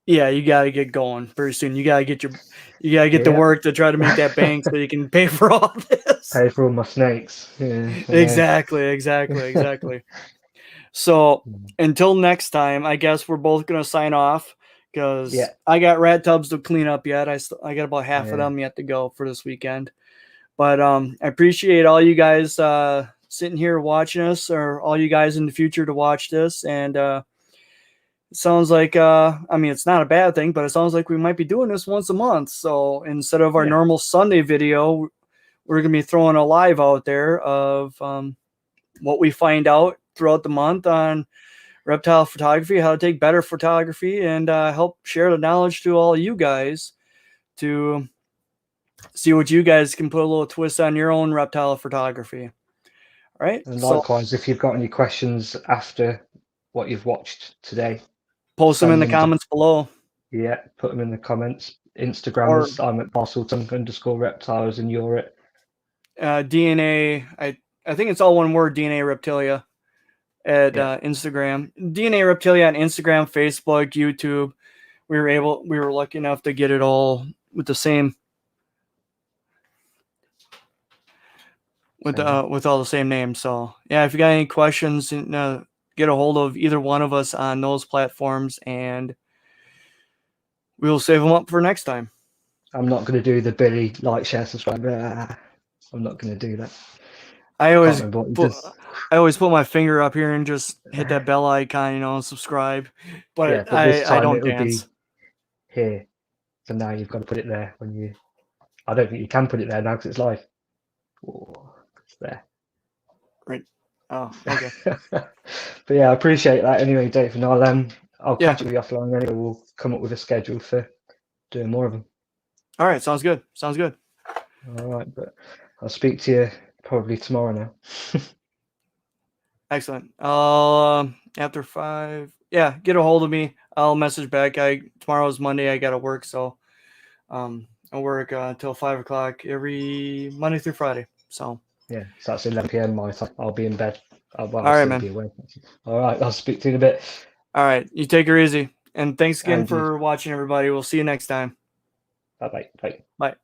yeah, you got to get going very soon. You got to get to work to try to make that bank so you can pay for all this. Pay for all my snakes. Yeah. Exactly. So until next time, I guess we're both gonna sign off, because I got rat tubs to clean up yet. I got about half of them yet to go for this weekend. But I appreciate all you guys sitting here watching us, or all you guys in the future to watch this. And it sounds like I mean, it's not a bad thing, but it sounds like we might be doing this once a month. So instead of our normal Sunday video, we're gonna be throwing a live out there of what we find out throughout the month on reptile photography, how to take better photography, and help share the knowledge to all of you guys, to see what you guys can put a little twist on your own reptile photography. All right. And likewise, if you've got any questions after what you've watched today, post them in the comments below. Yeah, put them in the comments. Instagram us. I'm at Parceltongue_Reptiles, and you're at DNA. I think it's all one word, DNA Reptilia at Instagram. DNA Reptilia on Instagram, Facebook, YouTube. We were lucky enough to get it all with the same, with all the same names. So yeah, if you got any questions, get a hold of either one of us on those platforms, and we will save them up for next time. I'm not going to do the Billy like, share, subscribe. I'm not going to do that. I always put my finger up here and just hit that bell icon, and subscribe. But this time I don't dance. Be here. So now you've got to put it there when you. I don't think you can put it there now because it's live. Oh, it's there. Right. Oh, okay. But yeah, I appreciate that anyway, Dave. And I'll catch up with you offline anyway. We'll come up with a schedule for doing more of them. All right, sounds good. All right, but I'll speak to you probably tomorrow now. Excellent. After 5, get a hold of me. I'll message back. Tomorrow's Monday. I gotta work, so I'll work until 5 o'clock every Monday through Friday. So yeah, so that's 11 p.m. my time. I'll be in bed. All right, man. All right, I'll speak to you in a bit. All right, you take her easy, and thanks again for watching, everybody. We'll see you next time. Bye. Bye.